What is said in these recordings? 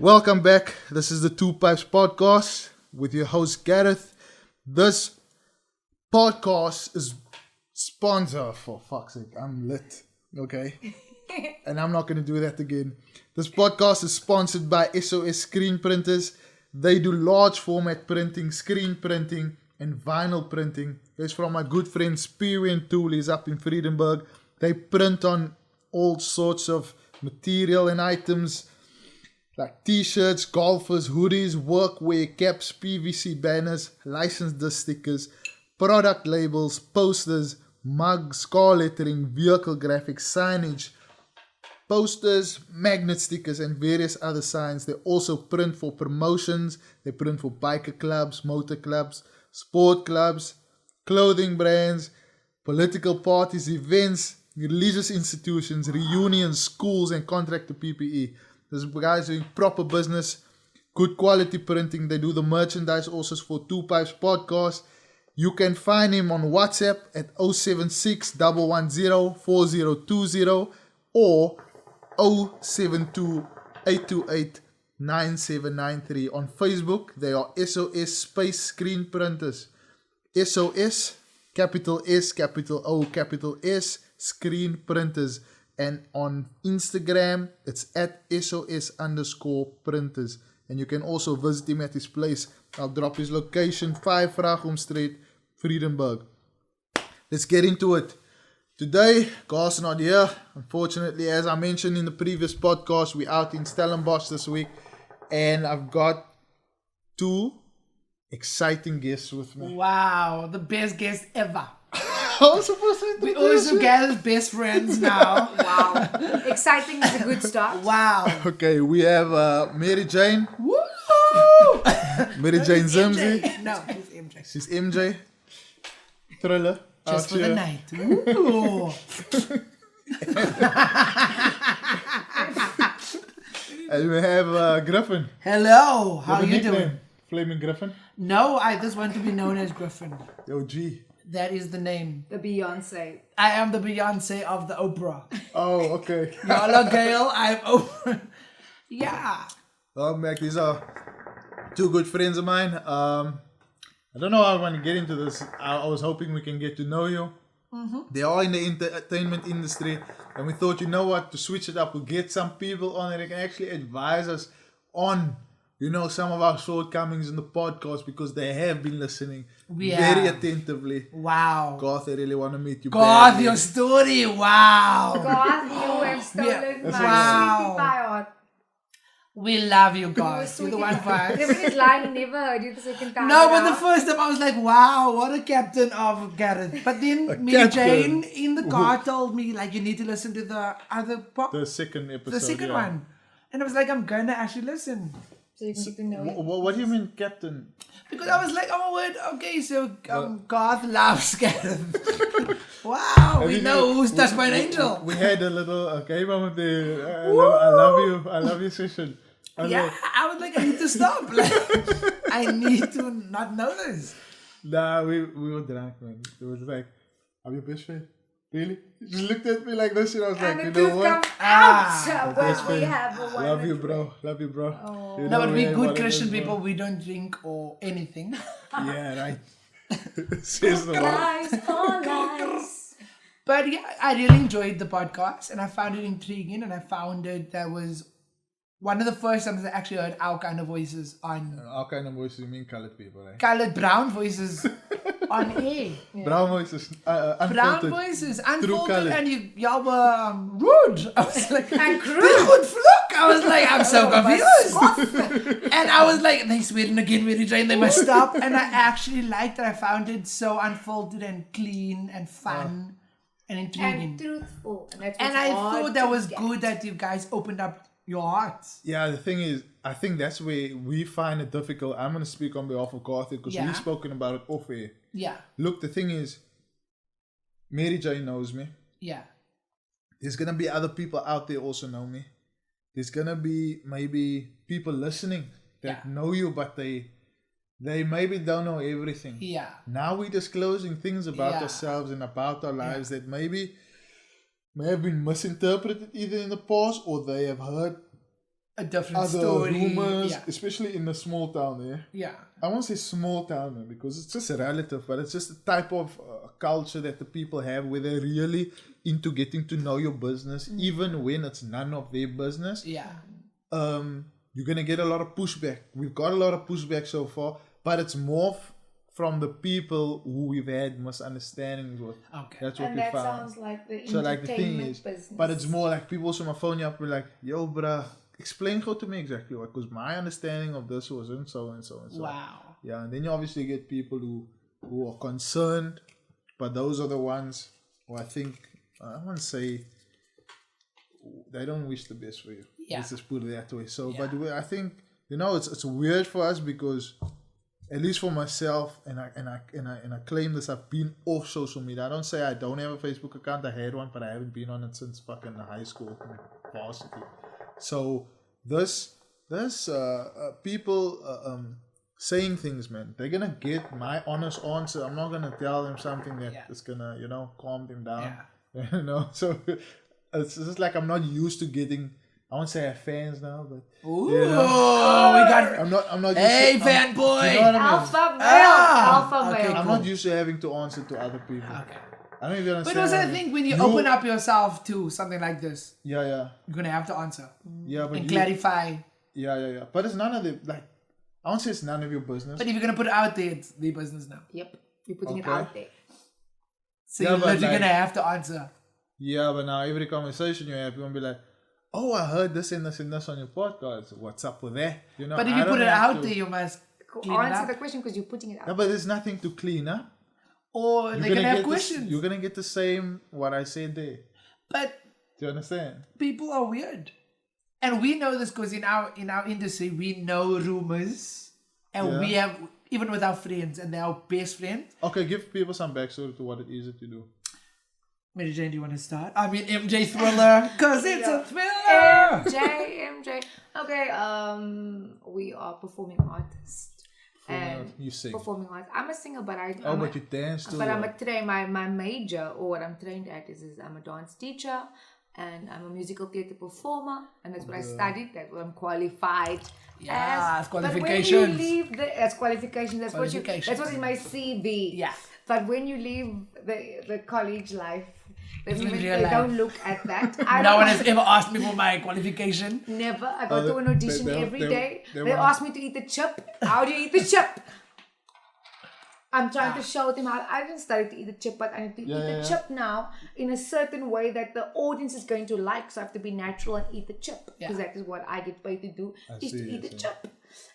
Welcome back. This is the Two Pipes Podcast with your host Gareth. This podcast is sponsored, for fuck's sake, I'm lit, okay? And I'm not going to do that again. This podcast is sponsored by SOS Screen Printers. They do large format printing, screen printing, and vinyl printing. It's from my good friend Spewy and Tool. He's up in Vredenburg. They print on all sorts of material and items like t-shirts, golfers, hoodies, workwear, caps, PVC banners, licensed disc stickers, product labels, posters, mugs, car lettering, vehicle graphics, signage, posters, magnet stickers, and various other signs. They also print for promotions. They print for biker clubs, motor clubs, sport clubs, clothing brands, political parties, events, religious institutions, reunions, schools, and contractor PPE. These guys doing proper business, good quality printing. They do the merchandise also for Two Pipes Podcast. You can find him on WhatsApp at 076 110 4020 or 072 828 9793. On Facebook, they are SOS Space Screen Printers. SOS, capital S, capital O, capital S, Screen Printers. And on Instagram, it's at SOS_printers. And you can also visit him at his place. I'll drop his location, 5 Vragomstraat, Vredenburg. Let's get into it. Today, Garth's not here. Unfortunately, as I mentioned in the previous podcast, we're out in Stellenbosch this week. And I've got 2 exciting guests with me. Wow, the best guest ever. I was supposed to We also get best friends now. Wow. Exciting is a good start. Wow. Okay, we have Mary-Jane. Woo! Mary-Jane Zimri. No, it's MJ. She's MJ. Thriller. Just for here. the night. Ooh. And we have Griffin. Hello, how Have are a you nickname? doing? Flaming Griffin. No, I just want to be known as Griffin. Yo, G. That is the name. The Beyonce. I am the Beyonce of the Oprah. Oh, okay. Y'all are Gail, I'm Oprah. Yeah. Welcome back. These are 2 good friends of mine. I don't know how I want to get into this. I was hoping we can get to know you. Mm-hmm. They are in the entertainment industry. And we thought, you know what, to switch it up, we'll get some people on and they can actually advise us on, some of our shortcomings in the podcast because they have been listening very attentively. Wow. Garth, I really want to meet you. Garth, badly. your story. Wow. God, you have stolen my Wow. sweetie pie heart. We love you, Garth. You're the one for us. Everybody's lying, never heard you the second time. No, but the first time I was like, wow, what a captain of Gareth. But then Mary-Jane in the car told me, like, you need to listen to the other The second episode. the second one. And I was like, I'm going to actually listen. So you can get to know it. What do you mean, Captain? Because I was like, oh, wait, okay, so Garth loves Gareth. Wow, we know who's touched by an angel. We had a little moment there. I love you session. I was like, I need to stop. Like, I need to not know this. Nah, we were drunk, man. It was like, I'm your best friend. Really? He just looked at me like this and I was like, And you the know truth what? comes out Best when we friend. have a one. Love you, bro. Love you, bro. Oh. You No, know but we we have good one of Christian those, people, bro. we don't drink or anything. Yeah, right. Says the Lord. Lies, all lies. But yeah, I really enjoyed the podcast and I found it intriguing and I found it that was one of the first times I actually heard our kind of voices on All kind of voices, you mean colored people, right? colored brown voices on air. Brown voices, Brown unfiltered. voices, True unfiltered, colour. and y'all were rude. I was like, And crude. good fluke. I was like, I'm so confused. And I was like, they swearing again, Mary-Jane, they must stop. And I actually liked it. I found it so unfiltered and clean and fun and intriguing. And truthful. And, that's And what's I hard thought that to was get. good that you guys opened up your hearts. Yeah, the thing is, I think that's where we find it difficult. I'm going to speak on behalf of Garth because Yeah. we've spoken about it off air. Yeah, Look, the thing is, Mary-Jane knows me. yeah, There's going to be other people out there also know me. There's going to be maybe people listening that know you, but they maybe don't know everything. yeah. Now we're disclosing things about Yeah. ourselves and about our lives that maybe may have been misinterpreted either in the past or they have heard a different other story. rumors, Yeah. especially in the small town there. Yeah. I won't say small town because it's just relative, but it's just a type of culture that the people have where they're really into getting to know your business, even when it's none of their business. Yeah. You're gonna get a lot of pushback. We've got a lot of pushback so far, but it's more from the people who we've had misunderstandings with. Okay. That's what And we that found. sounds like the So like the thing entertainment is, business. but it's more like people also my phone you up and be like, yo, bruh, explain to me exactly what, because my understanding of this was and so and so and so. Wow. Yeah, and then you obviously get people who are concerned, but those are the ones who I think, I won't say they don't wish the best for you. Yeah. Let's just put it that way. So, Yeah. but I think, it's weird for us because, at least for myself, and I claim this, I've been off social media. I don't say I don't have a Facebook account. I had one, but I haven't been on it since fucking high school, varsity. So this people saying things, man, they're gonna get my honest answer. I'm not gonna tell them something that is gonna calm them down. Yeah. So it's just like I'm not used to getting. I won't say I have fans now, but Ooh, you know, we got. I'm not. Hey, used to, fanboy. you know what I mean? Alpha male. Alpha okay, male. I'm not used to having to answer to other people. Okay. I don't even understand. But also, I think when you open up yourself to something like this, Yeah. you're gonna have to answer Yeah, but and clarify. Yeah. But it's none of the I won't say it's none of your business. But if you're gonna put it out there, it's their business now. Yep. You're putting it Okay. out there. So Yeah, you're but literally like- gonna have to answer. Yeah, but now every conversation you have, you're gonna be like, "Oh, I heard this and this and this on your podcast. What's up with that?" But if I you don't put it have out to- there, you must clean it Answer up. the question because you're putting it out. Yeah, but there's nothing to clean up. Or they're gonna have questions. You're gonna get the same what I said there. But Do you understand? people are weird, and we know this because in our industry we know rumors, and Yeah. we have even with our friends, and they're our best friends. Okay, give people some backstory to what it is that you do. Mary-Jane, do you want to start? I mean, MJ Thriller, because it's a thriller. MJ. Okay, we are performing artists. And You sing. performing arts. I'm a singer, but But you dance too. But I'm a train. My major, or what I'm trained at, is I'm a dance teacher, and I'm a musical theatre performer, and that's what I studied. That's what I'm qualified. Yeah, as. it's But when you qualifications. leave that's qualifications. That's Qualifications. that's what's in my CV. Yeah. But when you leave the college life, they in real life. don't look at that. No one has ever asked me for my qualification. Never. I go to an audition every day. they They want- ask me to eat the chip. How do you eat the chip? I'm trying to show them how I didn't study to eat the chip, but I need to eat the chip now in a certain way that the audience is going to like. So I have to be natural and eat the chip because that is what I get paid to do to eat the chip.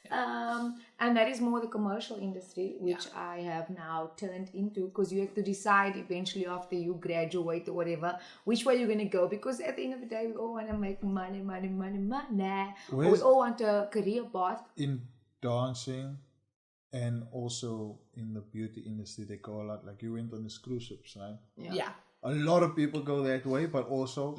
And that is more the commercial industry, which I have now turned into, because you have to decide eventually after you graduate or whatever which way you're going to go, because at the end of the day we all want to make money. Or we all want a career path. In dancing and also in the beauty industry, they go a lot. Like you went on the cruise ships, right? Yeah. A lot of people go that way, but also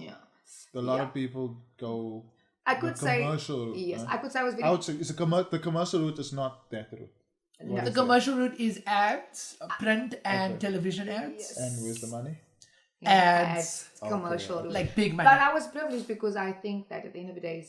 a lot of people go. I could say commercial route, yes. right? I could say I was very I would say the commercial route is not that route. What The is commercial route is ads, print and television ads. that? And where's the money? Ads. commercial. Like big money. But I was privileged because I think that at the end of the day,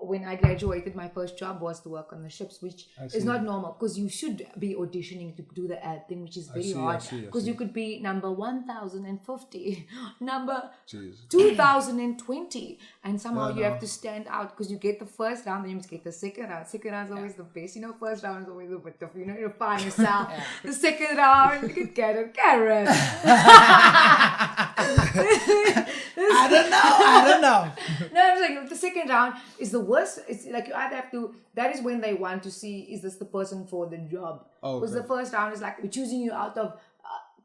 when I graduated, my first job was to work on the ships, which is not normal because you should be auditioning to do the ad thing, which is very hard because you could be number 1050, number 2020, and somehow you have to stand out because you get the first round, then you must get the second round. Second round is always the best. First round is always a bit of, you find yourself. The second round, you can get a carrot. I don't know. No, I'm saying the second round is the worst. It's like you either have to. That is when they want to see is this the person for the job. Because the first round is like we're choosing you out of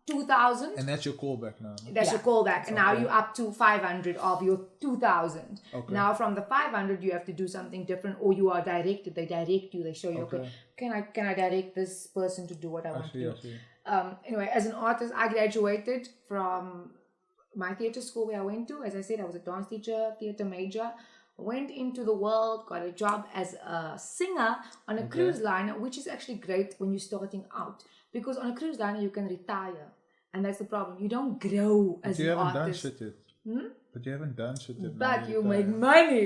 2,000. And that's your callback now. No? That's your callback, and now you're up to 500 of your 2,000. Okay. Now from the 500, you have to do something different, or you are directed. They direct you. They show you. Okay, can I direct this person to do what I want to do? Anyway, as an artist, I graduated from my theatre school where I went to. As I said, I was a dance teacher, theatre major. Went into the world, got a job as a singer on a cruise liner, which is actually great when you're starting out. Because on a cruise liner, you can retire. And that's the problem. You don't grow as You an haven't artist. done shit yet. But you haven't done shit yet. But you make money.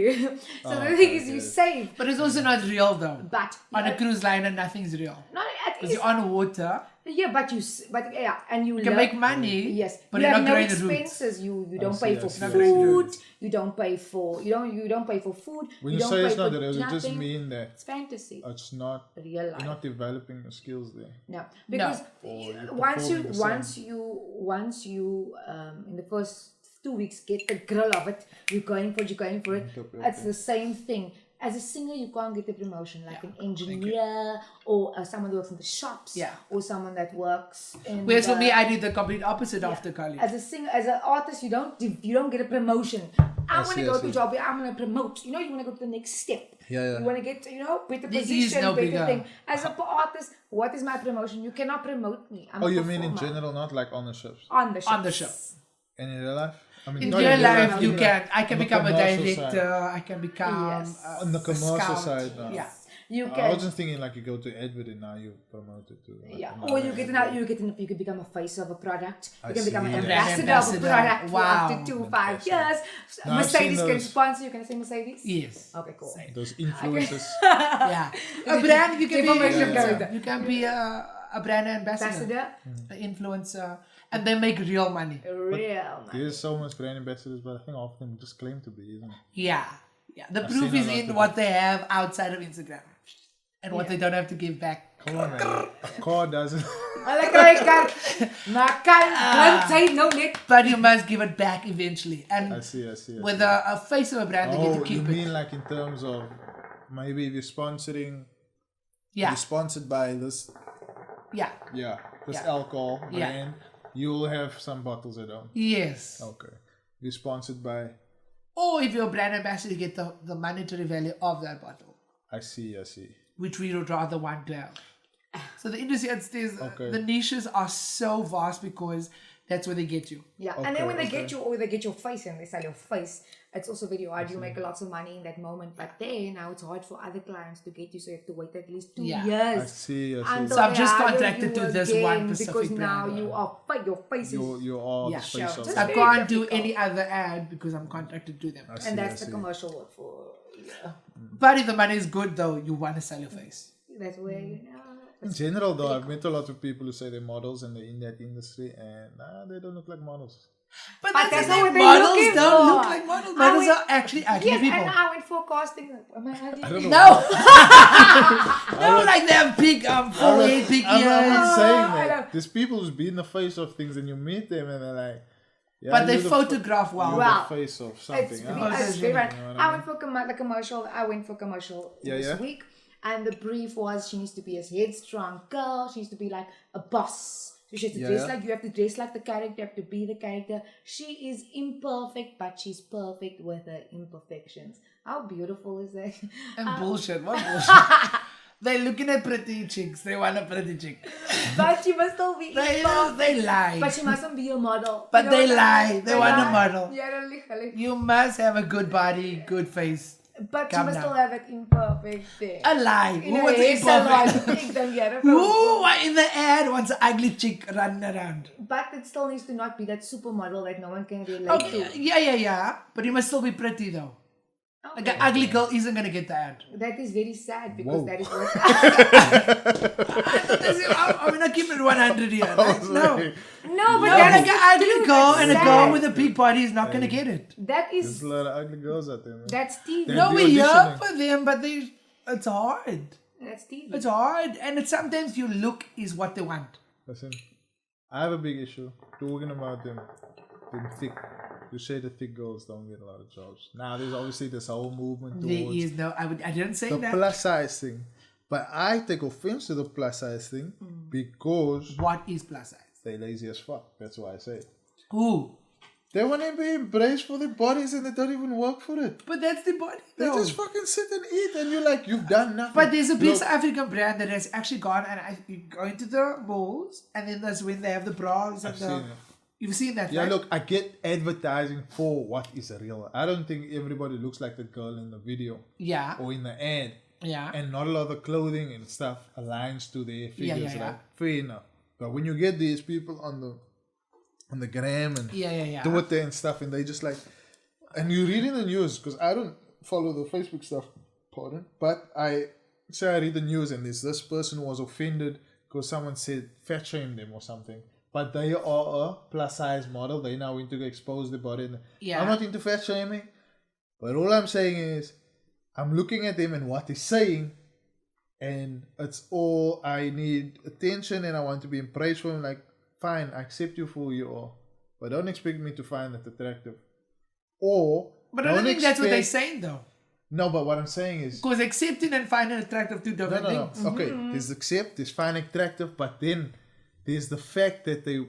So the thing is, you save. But it's also not real though. But On a cruise liner, nothing's real. not at Because least. you're on water. Yeah, and you can make money. Yes, but you you're have not no growing the roots. expenses. You don't pay for I see. food. You don't pay for food. When you you don't say pay it's not for real, you just nothing. mean that It's fantasy. it's not. Real You're life. not developing your skills there. No, because Or you're once you performing the in the first 2 weeks get the grill of it, you're going for it. It's the same thing. As a singer, you can't get the promotion like an engineer or someone that works in the shops, or someone that works in. Whereas for me, I did the complete opposite after college. As a singer, as an artist, you don't get a promotion. I'm gonna go to a job where I'm gonna promote. You want to go to the next step. Yeah. You want to get better There is position, no better bigger. thing. As an artist, what is my promotion? You cannot promote me. I'm Oh, a you mean in performer. general, not like on the ships? On the show. On the show. And in real life? I mean, In not real life, you like can. I can on the become a commercial director. side. I can become Yes. On the a commercial scout. side, no. Yeah. You I can. wasn't thinking like you go to Edward and now you promoted to. Like, Yeah, another or you Edward. can become a face of a product. You I can become an see. ambassador of a Ambassador. product for Wow. up to 5 years. No, I've Mercedes seen can those. sponsor you. Can I say Mercedes? Yes. Okay, cool. Those influencers. Yeah. A brand, you can be Information a, character. you can be a brand ambassador, Ambassador, an influencer, and they make real money. real man. There's so much brand ambassadors, but I think all of them just claim to be, isn't it? Yeah. Yeah. The I've proof seen is a lot in of what they have outside of Instagram and what Yeah. they don't have to give back. Come on, man. A car doesn't. Hulle kry kaart. Maar kan sy nou net But you must give it back eventually. And I see. with a face of a brand, they get to Oh, you keep mean it. like in terms of maybe if you're sponsoring, Yeah. you're sponsored by this, Yeah. this Yeah. alcohol Yeah. brand, you'll have some bottles at home. Yes. Okay. You're sponsored by, Or if you're a brand ambassador, you get the monetary value of that bottle, I see. which we would rather want to have. So the industry, Okay. the niches are so vast because that's where they get you. Yeah, Okay, and then when they okay. get you, or they get your face and they sell your face, it's also very hard. You make lots of money in that moment, but then now it's hard for other clients to get you, so you have to wait at least 2 Yeah. I years. see. Until So I'm they just hire contracted you to this again, one specific because now brand. you are your face is, You are Yeah, the face sure. of Just I very can't do difficult. any other ad because I'm contracted to them. I see, and that's I the see. commercial work for. Yeah, But if the money is good though, you want to sell your face. that's where In general, though, I've met a lot of people who say they're models and they're in that industry, and they don't look like models. But that's that's the not thing, what they're models looking don't for. look like models. I Models went- are actually ugly Yes, people. and I went for casting. Am I ugly? I don't know. No! No, like they have big forehead, big I'm not ears. saying I that. know. There's people who's be in the face of things and you meet them and they're like, yeah, But they you're the photograph well. you're Wow. the face of It's, something. it's else. very right. You know what I I went for the commercial. I went for commercial Yeah, this yeah. week, and the brief was she needs to be a headstrong girl. She needs to be like a boss. So she has to Yeah, dress yeah. like you have to dress like the character. You have to be the character. She is imperfect, but she's perfect with her imperfections. How beautiful is that? And bullshit, what bullshit? They're looking at pretty chicks. They want a pretty chick. But she must still be imperfect. They lie. But she mustn't be a model. But You know they what I mean? lie. They want a model. Yeah, hulle. You must have a good body, good face. But she Calm must down. still have that imperfect thing. A lie. You Who know, wants hair salon, imperfect? ik don't get it. Who in the ad wants an ugly chick running around? But it still needs to not be that supermodel that no one can relate Okay, to. yeah. But you must still be pretty though. Like an ugly girl isn't gonna get the ad. That is very sad because Whoa. that is what. I'm not keeping it 100 here. Right? No. No, but No, that like is an ugly girl and a sad. girl with a big body is not gonna get it. That There's is a lot of ugly girls out there, man. that's TV. They're No, be we're here auditioning. for them, but it's hard. That's TV. It's hard, and it's sometimes your look is what they want. Listen, I have a big issue talking about them thick. You say the thick girls don't get a lot of jobs. Now there's obviously this whole movement There towards is no. I didn't say the that. plus size thing. But I take offense to the plus size thing because What is plus size? they lazy as fuck. That's why I say it. Who? They want to be embraced for their bodies and they don't even work for it. But that's the body. They though. just fucking sit and eat and you're like, you've done nothing. But there's a big Look, South African brand that has actually gone and you go into the malls, and then that's when they have the bras and I've the. seen it. You've seen that, Yeah, right? look, I get advertising for what is real. I don't think everybody looks like the girl in the video Yeah. or in the ad. Yeah. And not a lot of the clothing and stuff aligns to their figures, yeah. right? Fair enough. But when you get these people on the gram and Yeah. Twitter and stuff, and they just like, and you read in the news, because I don't follow the Facebook stuff, pardon, but I read the news and there's this person who was offended because someone said fat shamed them or something. But they are a plus size model. They now want to expose their body. I'm not into fat shaming, but all I'm saying is I'm looking at them and what they're saying, and it's all I need attention and I want to be praised for them. Like, fine, I accept you for who you are, but don't expect me to find it attractive. But I don't think that's what they're saying though. No, but what I'm saying is... Because accepting and finding attractive two different things. No. Okay, there's accept, there's find attractive, but then there's the fact that they...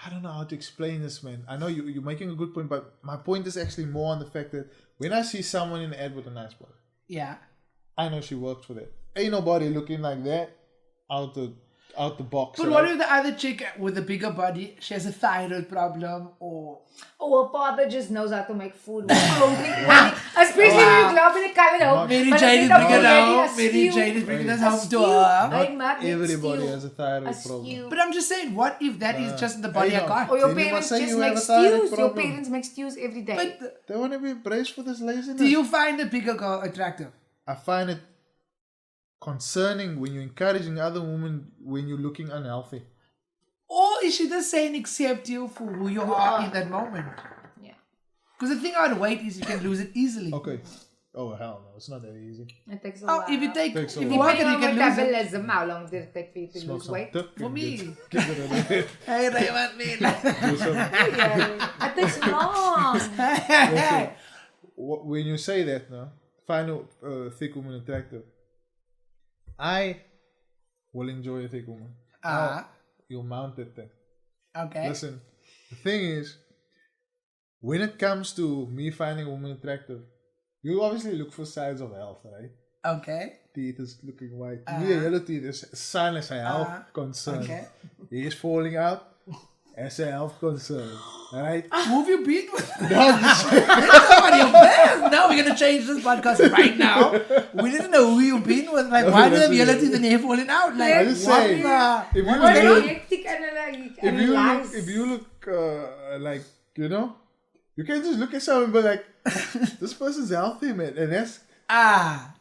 I don't know how to explain this, man. I know you're making a good point, but my point is actually more on the fact that when I see someone in an ad with a nice body, yeah, I know she worked for that. Ain't nobody looking like that out the box. But what if the other chick with a bigger body, she has a thyroid problem or her father just knows how to make food. Especially when you grow up in a kind of home. Mary-Jane is bringing it home. Mary-Jane is bringing us home to her. Not everybody has a thyroid problem. But I'm just saying, what if that is just the body I got? Or your parents just make stews. Your parents make stews every day. But they want to be praised for this laziness. Do you find a bigger girl attractive? I find it concerning when you're encouraging other women when you're looking unhealthy. Or is she just saying accept you for who you are in that moment? Yeah. Because the thing about weight is you can lose it easily. Okay. Oh hell no, it's not that easy. It takes a while. If you take, Takes a if while. you work and you can lose it. Metabolism, how long did it take for you to lose weight? For me. It Hey, Raymond, me. It takes long. when you say that, no, find a thick woman attractive. I will enjoy a thick woman. You'll mount that thing. Okay. Listen, the thing is, when it comes to me finding a woman attractive, you obviously look for signs of health, right? Okay. Teeth is looking white. Yellow teeth is a sign as a health concern. Okay. He is falling out as a health concern. Alright? Who have you been with? No, we're going to change this podcast right now. We didn't know who you've been with. Like, why do they have yellow teeth and hair falling out? Like, I just say, if you look like, you know, you can't just look at someone and be like, this person's healthy, man. And that's...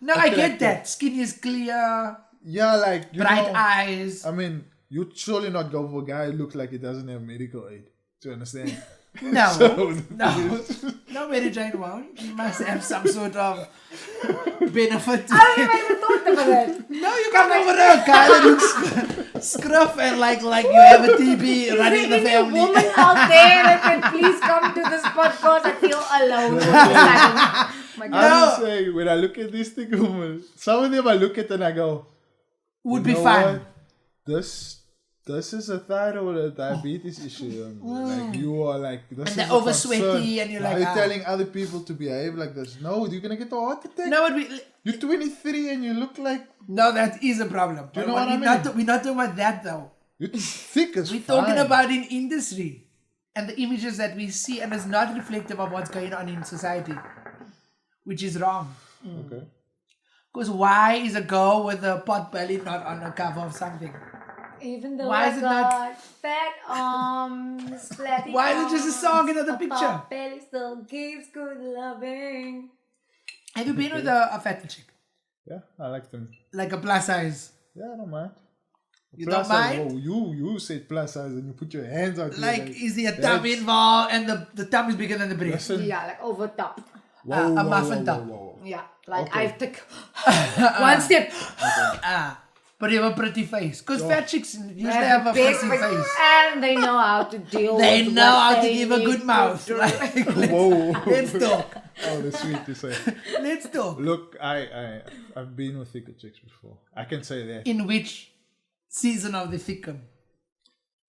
no, I get that. Skin is clear. Yeah, like... Bright eyes. I mean, you'd surely not go for a guy who looks like he doesn't have medical aid. Do you understand? No. No, Mary-Jane won't. You must have some sort of benefit. I haven't even thought about that. No, you come over a guy that looks scruff and like you have a TB running in the family. Woman out there that can please come to this podcast. I feel alone. I'm just saying, when I look at these thick women, some of them I look at and I go, would be fun. This is a thyroid or a diabetes issue. Like you are like this. And they're over sweaty and you're like, you're telling other people to behave like this. No, you're gonna get a heart attack. No, you're 23 and you look like. No, that is a problem. Do you know what I mean? We're not talking about that though. You're thick as We're talking about in industry and the images that we see, and it's not reflective of what's going on in society, which is wrong. Okay. Because why is a girl with a pot belly not on the cover of something? Even though why is it not fat arms, flat why is it just a song in the picture? Belly still gives good loving. Have you been with a fat chick? Yeah, I like them. Like a plus size? Yeah, I don't mind. You don't mind? Oh, you said plus size and you put your hands out. Like, is there a thumb involved and the thumb is bigger than the breast? Yeah, like over top. A muffin top. Yeah, like I took one step. But you have a pretty face. Because fat chicks usually have a pretty face. And they know how to deal with They know how to give a good mouth. Like, let's talk. Oh, that's sweet to say. Let's talk. Look, I've been with thicker chicks before. I can say that. In which season of the thicken?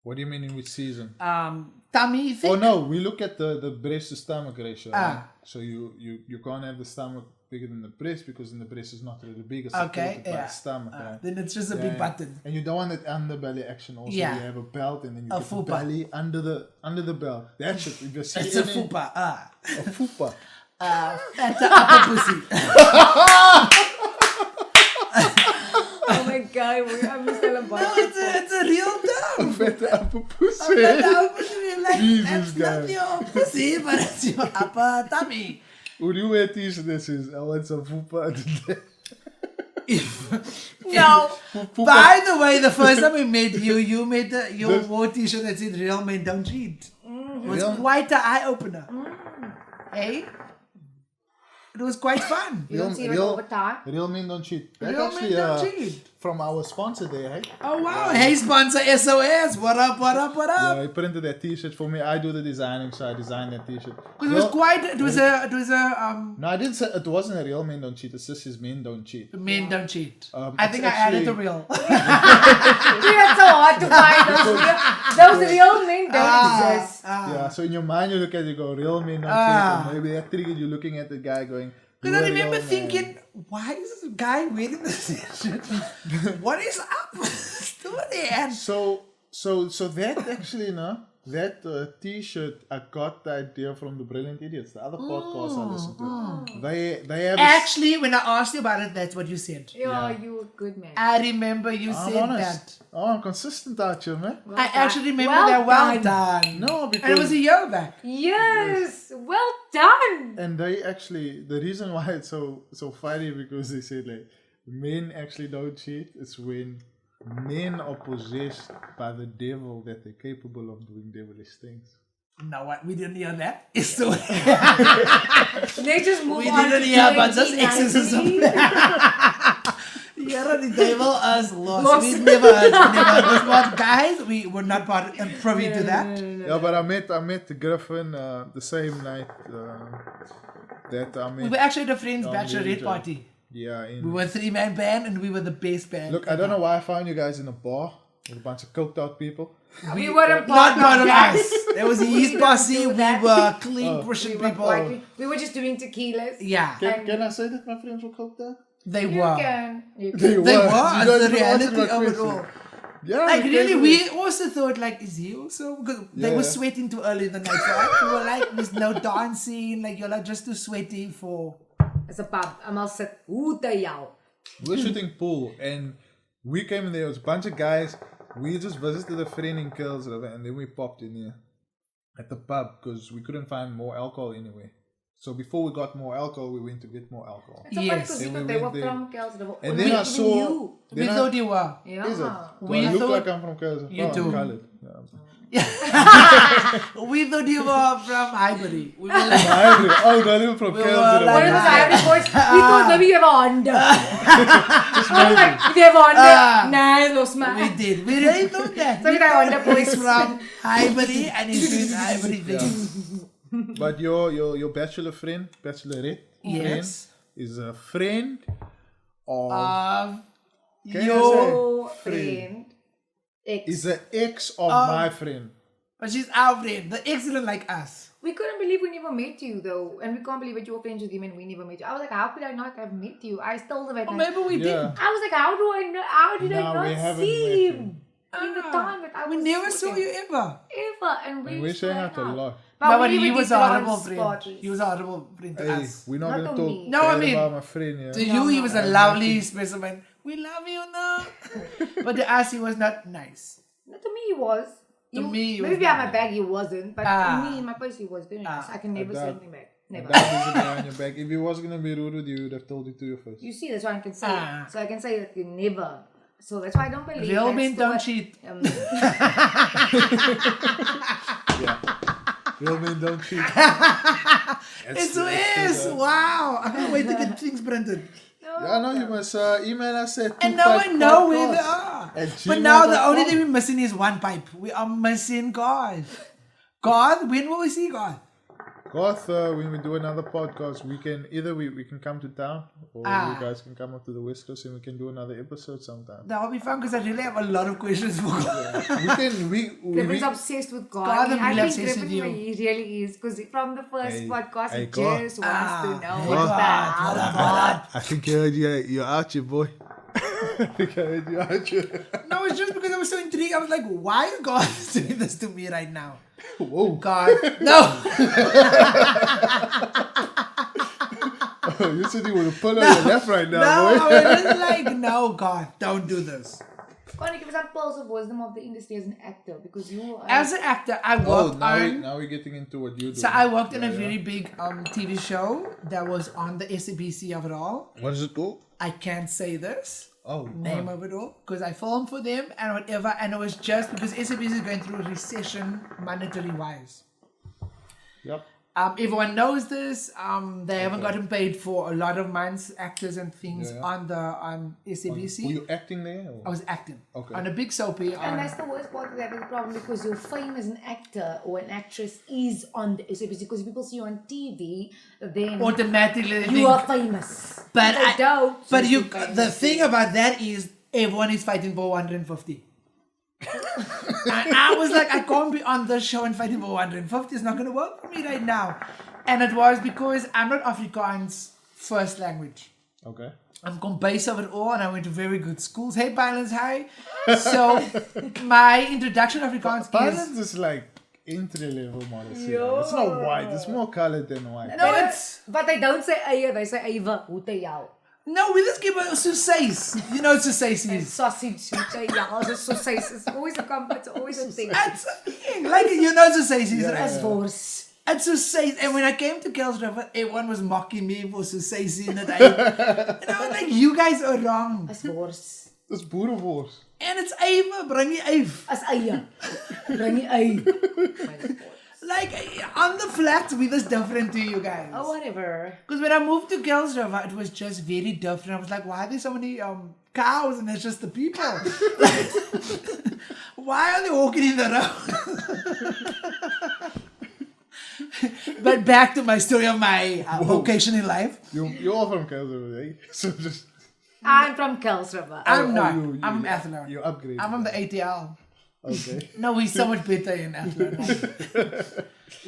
What do you mean in which season? Tummy thick? Oh no, we look at the breast to stomach ratio. Right? So you can't have the stomach bigger than the breast because then the breast is not really big. It's supported by the stomach. Right? Then it's just a big button. And you don't want that underbelly action also. You have a belt and then you get the belly under the belt. That shit. It's a fupa. A fupa. That's an upper pussy. Oh my god, I'm still a No, it's a real term. Vette upper pussy. Like Jesus, not guys. your pussy, but it's your upper tummy. Would you wear a t-shirt that says, I want some fupa today? No. By the way, the first time we met you, you wore a t-shirt that said "Real men don't cheat." It was quite an eye opener. Hey, it was quite fun. You don't see it all the time. Real men don't cheat. That's Real actually men don't cheat. from our sponsor there, hey? Oh wow! Hey, sponsor SOS. What up? What up? What up? Yeah, he printed that t-shirt for me. I do the designing, so I designed that t-shirt. Because it was quite. It was a. No, I didn't say it wasn't a real men don't cheat. It's just his men don't cheat. Men don't cheat. I think it's I added the actually- real. Dude, it's so hard to find those real men don't exist. Yeah, so in your mind you look at it, you go, real men don't cheat. And maybe that triggered you looking at the guy going, Because "You I a real remember man." thinking, why is this guy wearing this t-shirt? What is up? Story and So that actually, no, that t-shirt, I got the idea from the Brilliant Idiots, the other podcast I listened to. They have actually, when I asked you about it, that's what you said. Yeah, you a good man. I remember you I'm said honest. that. Oh, I'm consistent out here, man. Well I done. actually remember Well that. Well done. done. No, because And it was a year back. Yes, well done. and they actually, the reason why it's so funny, because they said like men actually don't cheat. It's when men are possessed by the devil that they're capable of doing devilish things. No, what? We didn't hear that. It's so They just move we on didn't to hear about this 2019. exorcism. Yeah, the devil is lost. We never heard this one, guys. We were not privy to that. Yeah, but I met Griffin the same night that I met. We were actually at a friend's Oh, bachelorette Mary-Jane. party. Yeah, We were a 3-man band and we were the best band. look, I don't know why I found you guys in a bar with a bunch of coked out people. We weren't Not part of that. us. There was his don't posse. do We that. were clean Christian We were people. quite- we were just doing tequilas. Yeah, Can I say that my friends were coked out? they You were. can. You can. They You were. guys As the even reality answered my of it question. all. Yeah, Like because really, we- we also thought like, is he also? Because they Yeah. were sweating too early in the night, right? We were like, there's no dancing. Like you're like just too sweaty for. It's a pub. Almal sit hoe te jou. we were shooting pool and we came in there. It was a bunch of guys. We just visited a friend in Kills River and then we popped in here at the pub because we couldn't find more alcohol anyway. So before we got more alcohol, we went to get more alcohol. It's so funny Yes. because we And thought we they were went there. from Kelsrivier. And then I saw. We then I- thought you were. Yeah. Is it? Do We I look thought- like I'm from Kills River? You Oh, do. I'm colored. Yeah. We thought you were from Highbury. We were like, Oh, no, they were from We Kills were River. What like- was I having voice? We thought maybe you have a Honda. I was like, if you have a Honda, nah, los we man. did. We really thought that. So we got Honda boys He's from Highbury and he's doing Highbury things. But your bachelor friend, bachelorette friend, Yes. is a friend of. Can you Your say friend. Ex. is the ex of my friend. But she's our friend. The excellent like us. We couldn't believe we never met you though. And we can't believe that you were friends with him and we never met you. I was like, how could I not have met you? I still have it. Or maybe we Yeah. didn't. I was like, how do I know? How did No, I we not haven't see met him? In the Ah, time that I was We never with saw him. you ever. Ever. And we And we used to say hang that a out. lot. No, but we he would was get a dance horrible friend. parties. He was a horrible friend to Hey, us. we're not Not gonna on talk me. No, I bad mean- about my friend. Yeah. To you, he was a lovely specimen. We love you now. But to us, he was not nice. Not to me, he was. To me, he maybe was behind not. my back, he wasn't. But Ah. to me, in my face, he was very nice. I can never say doubt- anything back. Never. That is behind your back. If he was gonna be rude with you, he would have told it to your face. You see, that's why I can say Ah. it. So I can say that you never. So that's why I don't believe Real that's men the don't way- cheat. Yeah. Real men don't cheat. It's is. Wow. I can't wait to get things printed. Yeah, no, you must email us at And now I know where they are. at But now the only gmail.com. thing we're missing is one pipe. We are missing God. God, when will we see God? Garth, when we do another podcast, we can come to town, or Ah. you guys can come up to the West Coast and we can do another episode sometime. That'll be fun because I really have a lot of questions for God. Griffin's obsessed with God. God, I'm I really think obsessed with Griffin, you. he really is. Because from the first Hey, podcast, hey, he God. just wants to know God, what's what the God. I think you're out here, boy. I think I heard you out here. No, it's just because I was so intrigued. I was like, why is God doing this to me right now? Whoa. God, no. You're sitting with a pillow on your left right now, No, boy. I was just like, no, God, don't do this. Can you give us some pearls of wisdom of the industry as an actor? Because you are... As an actor, I Oh, worked now we're getting into what you do. So I worked in a very big TV show that was on the SABC of it all. What is it called? I can't say this Name of it all because I filmed for them and whatever, and it was just because SABC is going through a recession monetary wise. Yep. Everyone knows this. They haven't gotten paid for a lot of months, actors and things on SABC. Were you acting there? Or? I was acting Okay. on a big soapy. And that's the worst part of that is the problem because your fame as an actor or an actress is on the SABC because people see you on TV, then automatically they you think, are famous. But If they don't. But you're you, still the famous. thing about that is everyone is fighting for 150. And I was like, I can't be on this show and fighting for 150. It's not going to work for me right now. And it was because I'm not Afrikaans first language. Okay. I'm base of it all, and I went to very good schools. Hey, Balance, hi. So my introduction to Afrikaans Balance is like entry level models. It's not white. It's more colored than white. No, it's... But they don't say eie, they say eiwe. Hoe te jou? No, we just give it sausages. You know what sausages is. Sausage, hoe te jou? It's sausage. It's always a compliment. It's always a thing. It's a thing. Like, you know sausages, right? As wors. It's sausage. And when I came to Kells River, everyone was mocking me for sausage in it. And I was like, you guys are wrong. As wors. It's boerenwors. And it's eive, bring me eive. As eie. Bring je ei. Like, on the flats, we was different to you guys. Oh, whatever. Because when I moved to Kells River, it was just very different. I was like, why are there so many cows and it's just the people? Like, why are they walking in the road? But back to my story of my vocation in life. You're all from Kaiser, eh? So just... I'm from Kells River. I'm not. you- I'm you- Athlone. You upgrade. I'm from the ATL. Okay. No, we're so much better in Athlone.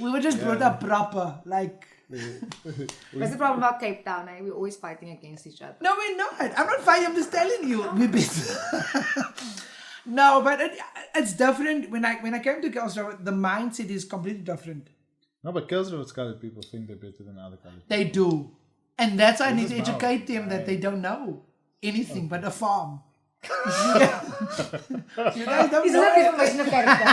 We were just brought up proper. Like, That's the problem about Cape Town, eh? We're always fighting against each other. no, we're not. I'm not fighting. I'm just telling you. We're better. No, but it's different. When I came to Kells River, the mindset is completely different. No, but Kelsriver's colored people think they're better than other colored people. They do. And that's why I need to is now. educate them that they don't know anything but a farm. You guys don't Is know that it. information of character?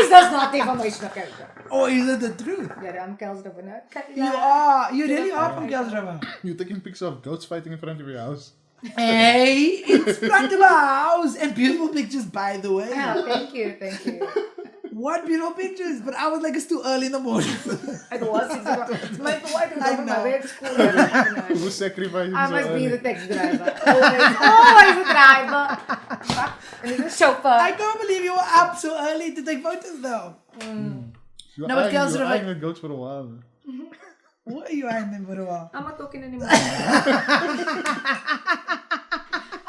Is that not information of character? Or is it the truth? Yeah, I'm Kells River. No? You are. You really are from Kells River. You're taking pictures of goats fighting in front of your house. Hey, it's front of our house. And beautiful pictures, by the way. Yeah, thank you, thank you. What beautiful pictures? But I was like, it's too early in the morning. It was 6 o'clock. My wife was I over my know. way to school. Yeah. Who's sacrificing I so must be early? the taxi driver. Always the driver. And he's a chauffeur. I can't believe you were up so early to take photos though. You're No, but eyeing- Kelsriver- you're eyeing the goats for a while. What are you eyeing them for a while? I'm not talking anymore.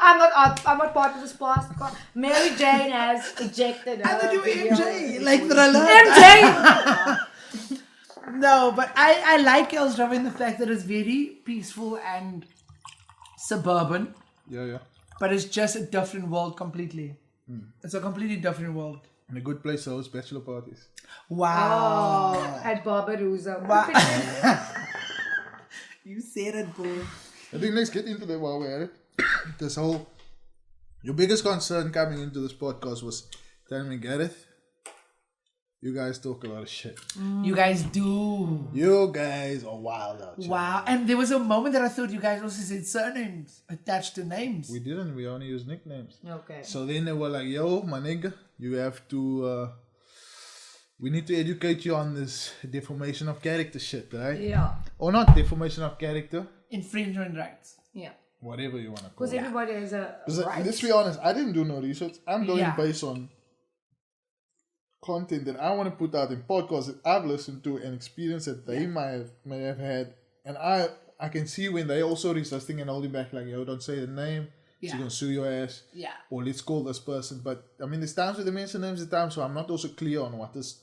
I'm not part of this past. Mary-Jane has ejected her. I thought you were video. MJ, like Thriller. MJ! No, but I like Kells River in the fact that it's very peaceful and suburban, Yeah. but it's just a different world completely. It's a completely different world. And a good place to host bachelor parties. Wow. Oh, at Barbarossa. You said it, boy. I think let's get into that while we're at it. This whole... Your biggest concern coming into this podcast was telling me, Gareth, you guys talk a lot of shit. You guys do. You guys are wild out here. Wow. And there was a moment that I thought you guys also said surnames attached to names. We didn't. We only use nicknames. Okay. So then they were like, yo, my nigga, you have to... we need to educate you on this deformation of character shit, right? Yeah. Or not deformation of character. Infringement rights. Yeah. Whatever you want to call Because it. everybody has a right. Let's be honest, I didn't do no research. I'm going Yeah. based on content that I want to put out in podcasts that I've listened to and experience that they may have had. And I can see when they also resisting and holding back, like, yo, don't say the name. She's Yeah. going to sue your ass. Yeah. Or let's call this person. But, I mean, there's times where they mention names at times, so I'm not also clear on what is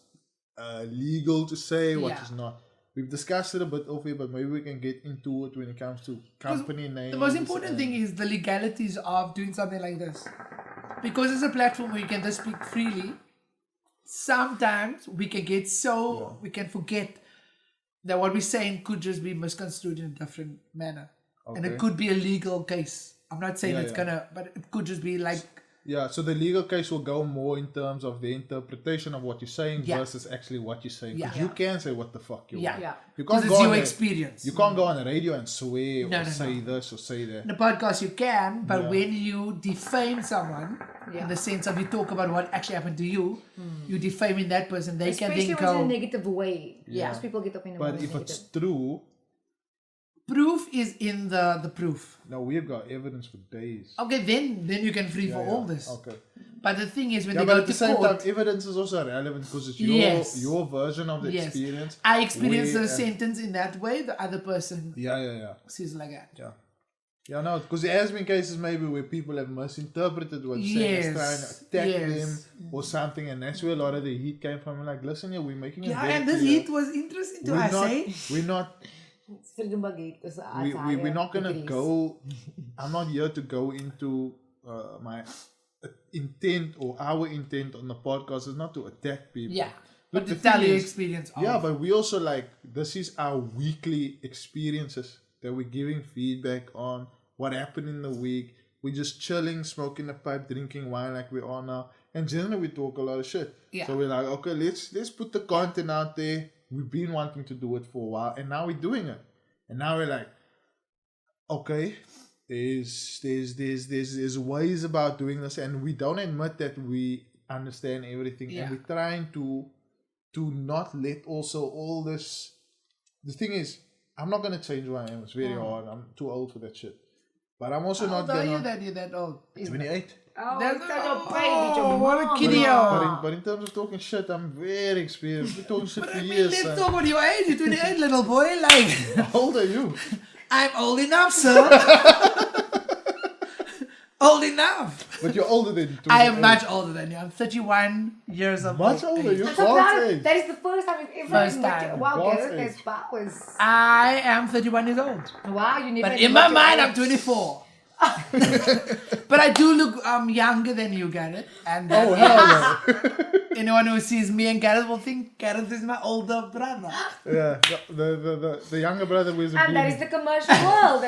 legal to say, what is not. We've discussed it a bit off here, but maybe we can get into it when it comes to company names. The most important thing is the legalities of doing something like this. Because it's a platform where you can just speak freely, sometimes we can get we can forget that what we're saying could just be misconstrued in a different manner. And it could be a legal case. I'm not saying it's gonna, but it could just be like Yeah, so the legal case will go more in terms of the interpretation of what you're saying versus actually what you're saying. Because you can say what the fuck you want. Yeah. You Because can't it's go your on experience. You can't go on the radio and swear No, or no, say no. this or say that. In the podcast you can, but when you defame someone, in the sense of you talk about what actually happened to you, you defaming that person, they Especially can then when it's in a go... negative way. Yeah. Because people get up in a But more if negative. it's true, Proof is in the proof. no, we've got evidence for days. Okay, then you can free for all this. Okay. But the thing is, when Yeah, they but go at the to same court... time, evidence is also relevant because it's Yes. your version of the Yes. experience. I experienced We- the sentence in that way, the other person Yeah. sees like that. Yeah. Yeah, no, because there has been cases maybe where people have misinterpreted what you're saying as trying to attack them or something, and that's where a lot of the heat came from. Like, listen here, we're making it Yeah, very and this clear. heat was interesting to We're us, not, eh? we're not, Freedom Gate is we're not gonna go. I'm not here to go into my intent or our intent on the podcast is not to attack people. Yeah. Look, But to the tell thing your is- experience of... Yeah, but we also like this is our weekly experiences that we're giving feedback on what happened in the week. We're just chilling, smoking a pipe, drinking wine like we are now. And generally we talk a lot of shit. Yeah. So we're like, okay, let's put the content out there. We've been wanting to do it for a while and now we're doing it. And now we're like, okay, there's ways about doing this, and we don't admit that we understand everything, and we're trying to not let also all this. The thing is, I'm not gonna change who I am. It's very hard. I'm too old for that shit. But I'm also not How old are gonna. you're that old? 28. Oh, That's that's your oh, baby, what a mom. kiddie. But in terms of talking shit, I'm very experienced. We're talking shit But for I mean, years. let's son. talk about your age. You're 28, little boy. Like, How old are you? I'm old enough, sir. Old enough. But you're older than 28. I am much older than you. I'm 31 years of Much old older. age. You're I'm so proud. God's age. That is the first time we've ever First admitted- time. Wow, God's Gareth, age. there's powers. I am 31 years old. Wow, you never. But in my admit your mind, I'm age. 24. But I do look younger than you, Gareth. And Oh, hell no. anyone who sees me and Gareth will think Gareth is my older brother. Yeah, the younger brother wears a And that beanie. is the commercial world.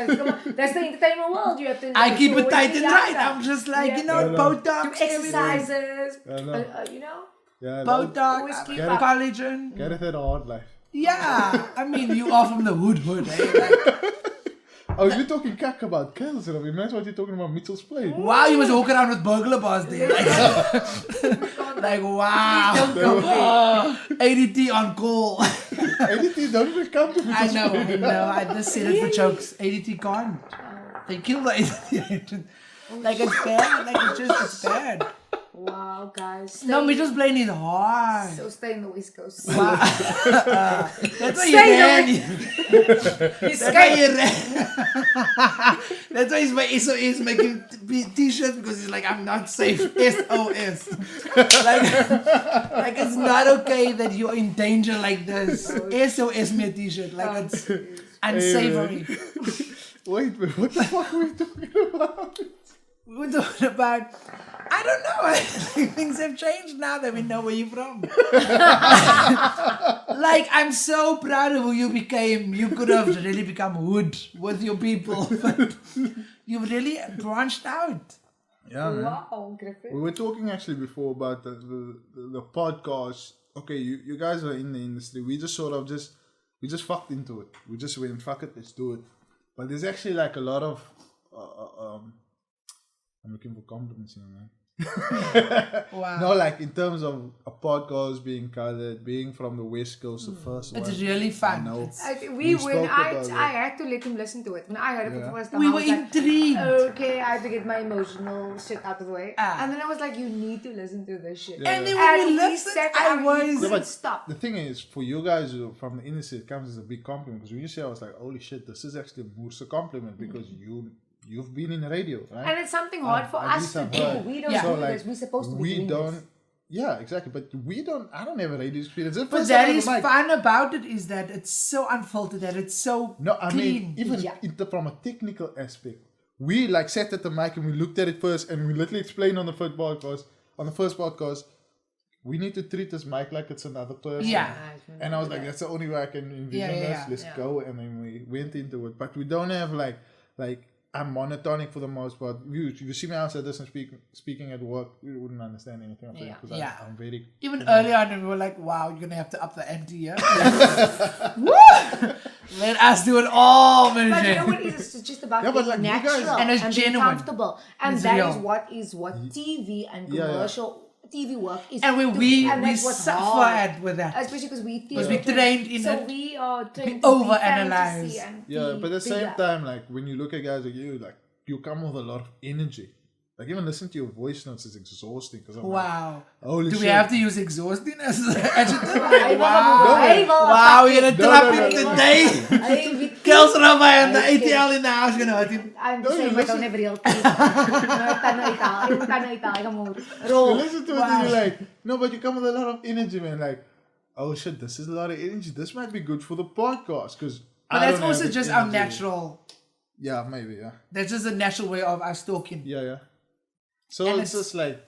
That's the entertainment world. You have to. I keep it always tight be and right. younger. I'm just like, you know, Yeah, no. Botox, Do everything. exercises. I know. You know. Yeah, Botox, Always keep up. collagen. Gareth had a hard life. Yeah, I mean, you are from the hood, eh? Like, Oh, you're talking cack about kills, and I mean, that's what you're talking about Mitchell's Plate. wow, you was walking around with burglar bars there. Like wow. Go 80T on call. ADT don't even come to I Mitchell's know. I just said it for jokes. ADT can't. They kill the ADT agent. Like it's bad. Like it's bad. Wow, guys. No, Mitchell's Plain is hard. So stay in the West Coast. Wow. That's why you Stay ran. You That's why skate. he ran. That's why he's my SOS making t-shirts because he's like, I'm not safe. SOS. like it's not okay that you're in danger like this. SOS me a t-shirt. Like it's unsavory. Wait, what the fuck are we talking about? We're talking about, I don't know. I think things have changed now that we know where you're from. Like, I'm so proud of who you became. You could have really become hood with your people, but you've really branched out. Yeah, man. Wow, Griffin. We were talking actually before about the podcast. Okay, you guys are in the industry. We just sort of we just fucked into it. We just went, fuck it, let's do it. But there's actually like a lot of I'm looking for compliments here, man. Wow. No, like in terms of a podcast being covered, being from the West Coast, the first one. It's really fun. I know. It's- When spoke about it. I had to let him listen to it. When I heard it for the first time, we I were was like, intrigued. okay, I had to get my emotional shit out of the way. And then I was like, you need to listen to this shit. And then And when we we listened, sat I down and we was... couldn't Yeah, but stop. the thing is, for you guys who are from the industry, it comes as a big compliment. Because when you say, I was like, holy shit, this is actually a Moorse compliment because you've been in radio, right? And it's something hard for at us least to I've do. heard. We don't Yeah. do So, like, this. We're supposed to be we doing don't. this. Yeah, exactly. But I don't have a radio experience. The But first that time I is had a mic- fun about it is that it's so unfiltered, that it's so No, I clean. mean, even from a technical aspect, we like sat at the mic and we looked at it first and we literally explained on the first podcast, we need to treat this mic like it's another person. Yeah. And I was like, that's the only way I can envision this. Let's go. And then we went into it. But we don't have like I'm monotonic for the most part. If you see me outside this and speaking at work, you wouldn't understand anything I'm saying because I'm very... Even earlier on, we were like, wow, you're going to have to up the ante here. Woo! Let us do it all, But you know Mary-Jane. what it is? It's just about but being like you natural guys- And it's being genuine. comfortable. And It's that real. is what TV and commercial TV work is. And and we that's what's suffer hard. with that. Especially because we Because we trained in so it. we are trained We to be overanalyze. fantasy and Yeah, be but at the same bigger. time, like when you look at guys like you come with a lot of energy. Like even listening to your voice notes is exhausting. Because Wow. Holy Do shit. we have to use exhausting as an adjective? Hy wil Wow. hy wil Wow, we're going to trap no, him no. today. hy weet Girls around and the Okay. ATL in the house going to hurt him. I'm No, just saying you but don't listen- have real teeth. Ek moet You rol. listen to it and you're like, no, but you come with a lot of energy, man. Like, oh shit, this is a lot of energy. This might be good for the podcast because. But that's also just our natural. Yeah, maybe. Yeah. That's just a natural way of us talking. Yeah. So And it's just like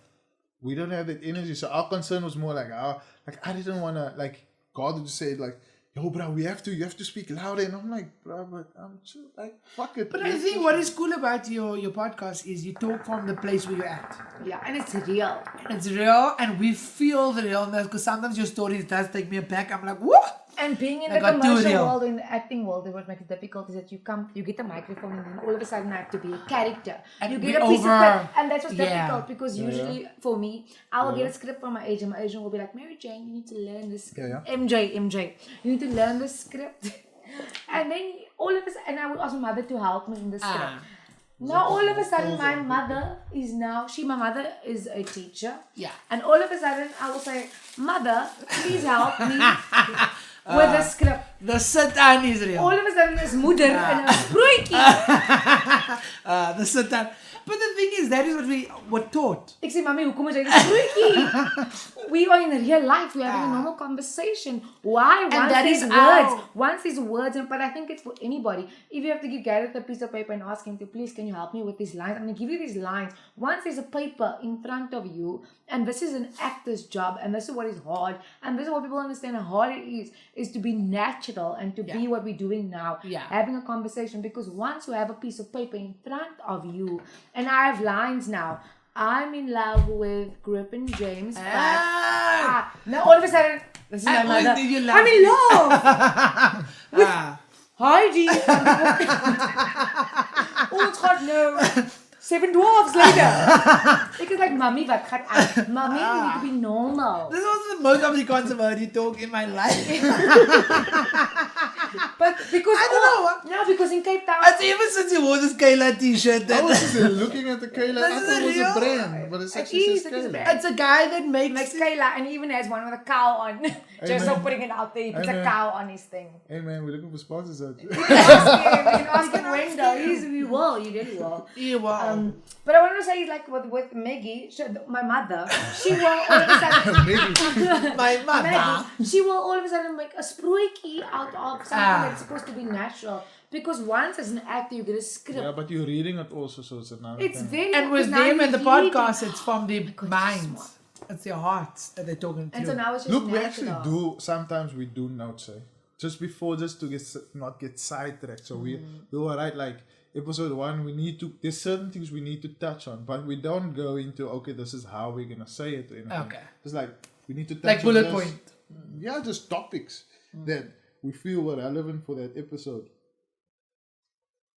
we don't have that energy. So our concern was more like, I didn't want to like God would say like, yo, bro, you have to speak louder, and I'm like, bro, but I'm chill, like, fuck it. But I think what is cool about your podcast is you talk from the place where you're at. Yeah, and it's real. And it's real, and we feel the realness, because sometimes your stories does take me aback. I'm like, what? And being in I the got too commercial real. world, in the acting world, what makes it difficult is that you get a microphone and then all of a sudden I have to be a character. And you be get a piece over- of paper, and that's what's Yeah. difficult because usually for me, I will get a script from my agent. My agent will be like, Mary-Jane, you need to learn this script. Yeah. MJ, you need to learn this script. And then all of a sudden, and I would ask my mother to help me in the script. Now all of a sudden my mother is a teacher. Yeah. And all of a sudden I will say, Mother, please help me with the script. The sit-down is real. All of a sudden there's moeder and a sproetjie. The sit-down. But the thing is, that is what we were taught. Ek sê, Mommy, hoekom is jy 'n sproetjie? We are in real life. We're having a normal conversation. Why? And that is Once these words, but I think it's for anybody. If you have to give Gareth a piece of paper and ask him to, please, can you help me with these lines? I'm going to give you these lines. Once there's a paper in front of you, and this is an actor's job, and this is what is hard, and this is what people understand how hard it is to be natural and to be what we're doing now. Yeah. Having a conversation, because once you have a piece of paper in front of you, and I have lines now. I'm in love with Griffin James. Now all of a sudden, this is my always mother. knew you loved I'm in love with Ah. Heidi. Ons gaan nou 7 dwarfs later. Ek is like, Mommy, wat gaan aan? Mommy, you need to be normal. This was the most Afrikaans word you talk in my life. But because I don't know. No, because in Cape Town. It's ever since you wore this Kayla t-shirt. I was just looking at the Kayla. I This thought it was is a real. brand, but it's It actually is, just it is a Kayla. brand. It's a guy that makes Makes Kayla, and he even has one with a cow on. Just so Amen. putting it out there, he puts a Amen. cow on his thing. Hey man, we're looking for sponsors out there. You can ask him when though. You will, you really will. Yeah, wow. But I want to say, like with Maggie, my mother, she will all of a sudden. Maybe. My mother. Maggie, she will all of a sudden make a sproetjie out of something that's supposed to be natural. Because once as an actor, you get a script. Yeah, but you're reading it also, so it's another It's thing. very. And with because now them you and the read it. podcast, it's from their Because minds. it's It's their hearts that they're talking to. And so now it's just Look, we natural. actually do, sometimes we do notes, just before, just to not get sidetracked. So we will write like, episode 1, there's certain things we need to touch on, but we don't go into, okay, this is how we're going to say it or anything. Okay. It's like, we need to touch Like on bullet this. point. Yeah, just topics that we feel were relevant for that episode.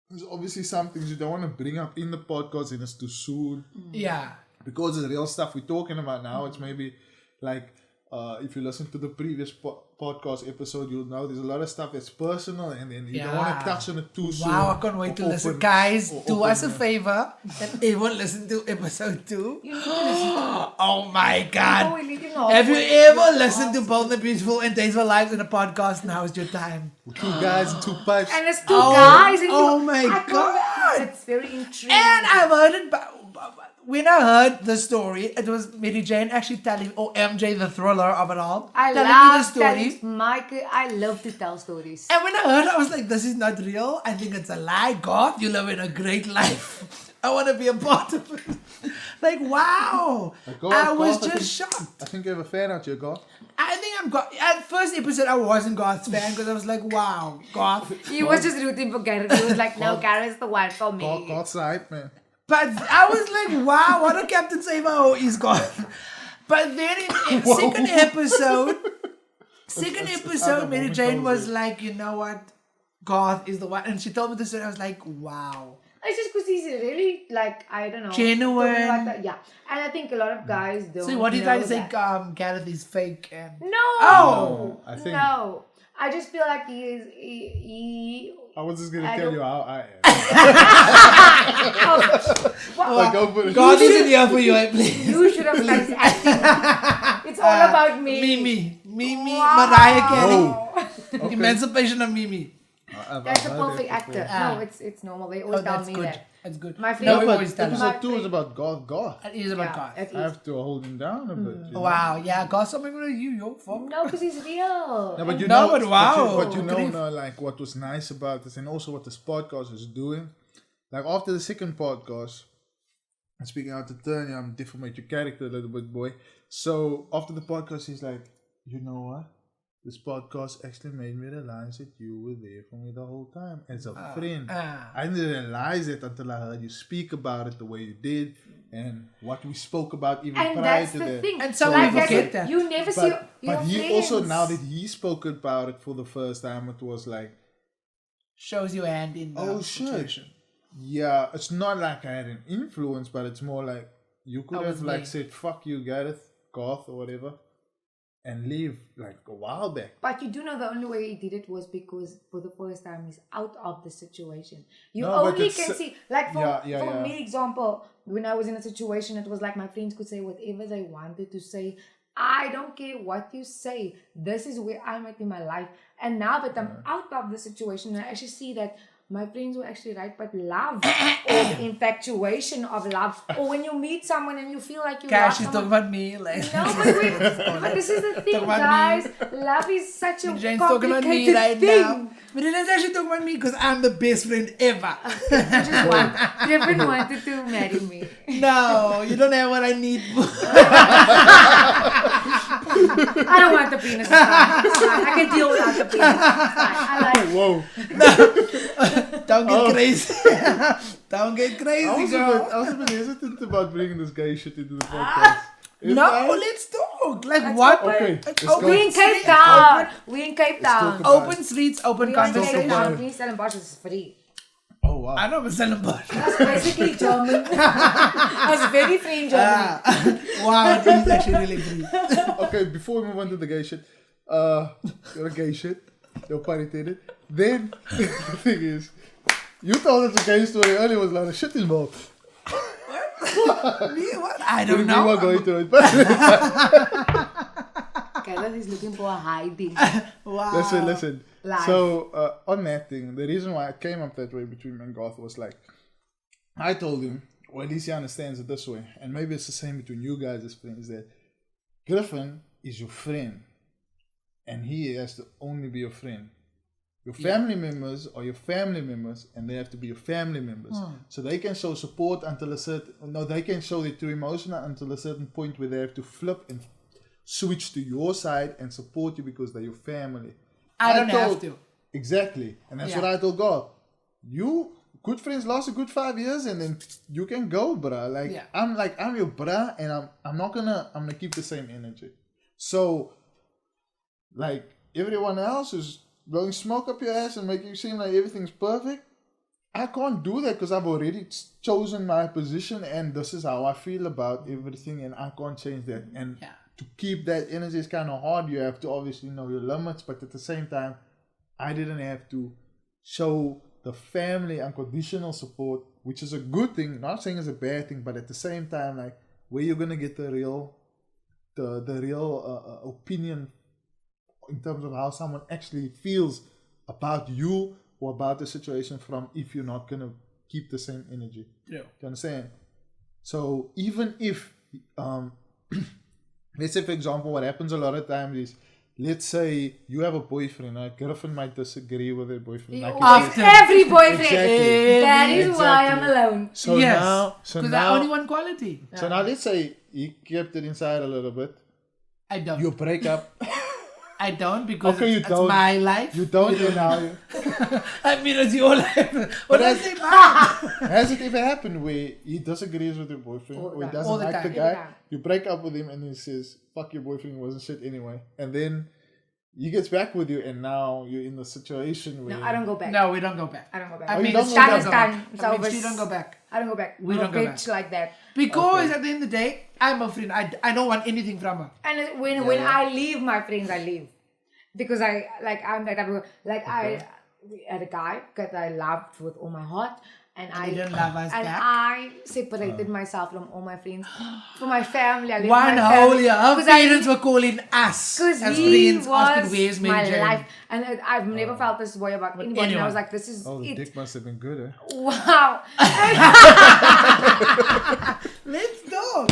There's obviously some things you don't want to bring up in the podcast and it's too soon. Yeah. Because it's real stuff we're talking about now. It's maybe like, if you listen to the previous podcast episode, you'll know there's a lot of stuff that's personal and then you don't want to touch on it too soon. Wow, I can't wait to listen. Guys, do us a favor and everyone listen to episode 2. You need to listen to Oh my God. we're leaving off. Have you ever listened to Bold and Beautiful and Tasteful Lives in a podcast? Now is your time. 2 guys and 2 pipes. And it's 2 guys. And oh my I can't- God. It's very intriguing. And I've heard it, when I heard the story, it was Mary-Jane actually telling, or MJ, the thriller of it all, telling me the story. I love to tell stories. And when I heard it, I was like, this is not real. I think it's a lie. God, you live in a great life. I want to be a part of it. Like, wow. I was just shocked. I think you have a fan out here, God. I think I'm at first episode I wasn't Garth's fan because I was like, wow, Garth. He was just rooting for Gareth. He was like, no, Gareth's the one for me. God's right, man. But I was like, wow, what a Captain Save Our He's Garth. But then in second episode, Mary Jane was like, you know what? Garth is the one. And she told me this and I was like, wow. It's just because he's really, like, I don't know. Genuine. Like that. Yeah. And I think a lot of guys don't So what are you trying to say? that. Gareth is fake and... No! Oh! I think... No. I just feel like he I was just going to tell you how I am. Well, Go for it. God is in here for you, please. you should have started acting. It's all about me. Mimi, Wow. Mariah Carey. Oh. Emancipation of Mimi. That's a perfect actor. No, it's normal. They always tell that's me good. that. That's good. My No, favorite- we But always tell us. episode 2 is about God. It is about God. At I least. have to hold him down a bit. You know? Wow, yeah, God, something with you, yo, fuck. No, because he's real. No, but you No, know, but wow. But you know, Grief. now, like what was nice about this, and also what this podcast is doing. Like after the second podcast, and speaking out of turn, I'm deformate your character a little bit, boy. So after the podcast, he's like, you know what? This podcast actually made me realize that you were there for me the whole time as a friend. I didn't realize it until I heard you speak about it the way you did, and what we spoke about even And prior that's to the that. thing. And some like people I get said, that. You never see your But he friends. also, now that he spoke about it for the first time, it was like, Shows your hand in the oh shit. situation. Yeah, it's not like I had an influence, but it's more like you could I have was like there. said, fuck you, Gareth, Garth or whatever, and leave like a while back. But you do know the only way he did it was because for the first time he's out of the situation. You No, but only it's- can see, like for yeah. me, example, when I was in a situation, it was like my friends could say whatever they wanted to say. I don't care what you say. This is where I'm at in my life. And now that I'm out of the situation, I actually see that my friends were actually right, but love or the infatuation of love, or when you meet someone and you feel like you love Cash is someone. talking about me, like. No, but wait, but this is the thing, Talk about guys. Love is such a Jane's talking about me complicated right thing. now. But it is actually talking about me because I'm the best friend ever. Griffin wanted to marry me. No, you don't have what I need. I don't want the penis. It's fine. It's fine. I can deal without the penis. It's fine. I like it. Whoa. Don't get crazy. Don't get I crazy, girl. was a bit hesitant about bringing this gay shit into the podcast. Is No, that- let's talk. Like what? Okay, It's let's go. open We in Cape streets, Town. We in Cape talk Town. about- Open streets, open We are in Cape conversation. Town. We selling bottles is free. Oh wow. I know we're selling butt. That's basically German. That's very free in German. Wow, it is actually really free. Okay, before we move on to the gay shit, you're a gay shit. You're irritated. Then the thing is, you told us a gay story earlier. Was a lot of shit involved. Me? What? I don't We know. were going to it, but Kayla is looking for a hiding. Wow. listen. Live. So on that thing, the reason why I came up that way between me and Garth was like, I told him, or at least he understands it this way, and maybe it's the same between you guys as friends, that Griffin is your friend, and he has to only be your friend. Your family members are your family members, and they have to be your family members. So they can show support until a certain, they can show their true emotion until a certain point where they have to flip and switch to your side and support you because they're your family. I don't have to. Exactly. And that's Yeah. what I told God. You, good friends last a good 5 years and then you can go, bruh. I'm your bruh, and I'm gonna keep the same energy. So, like, everyone else who's blowing smoke up your ass and making you seem like everything's perfect, I can't do that because I've already chosen my position and this is how I feel about everything, and I can't change that. And to keep that energy is kind of hard. You have to obviously know your limits, but at the same time, I didn't have to show the family unconditional support, which is a good thing. Not saying it's a bad thing, but at the same time, like, where you're gonna get the real opinion in terms of how someone actually feels about you or about the situation from, if you're not gonna keep the same energy. Yeah. Do you understand? So even if let's say, for example, what happens a lot of times is, let's say you have a boyfriend, right? Griffin might disagree with her boyfriend. Like you With said. every boyfriend. Exactly. That is why I'm Exactly. alone. So Yes. now, Because I only one quality. so now let's say he kept it inside a little bit. I don't. You break up. I don't because Okay, you it's don't. my life. You don't now. I mean, it's your life. What did I say? Mine? Has it ever happened where he disagrees with your boyfriend All the or he time. doesn't All the like the time. guy? Every time. You break up with him and he says, fuck your boyfriend, wasn't shit anyway. And then he gets back with you and now you're in the situation where... No, I don't go back. No, we don't go back. I don't go back. I Oh, mean, you don't it's go done back? is It's done. done. It's I mean, over. she don't go back. I don't go back. We I'm don't a go bitch back. like that. Because at the end of the day, I'm a friend. I don't want anything from her. And when I leave my friends, I leave. Because I'm that type of, I had a guy that I loved with all my heart. And I he didn't love us and back? I separated myself from all my friends. For my family, I left One my whole family. year, our 'Cause I- parents were calling us Because as he friends, asking was where's my Mary-Jane. life. And I've never felt this way about anyone. And I anyone. was like, this is Oh, the it. dick must have been good, eh? Wow. Let's talk.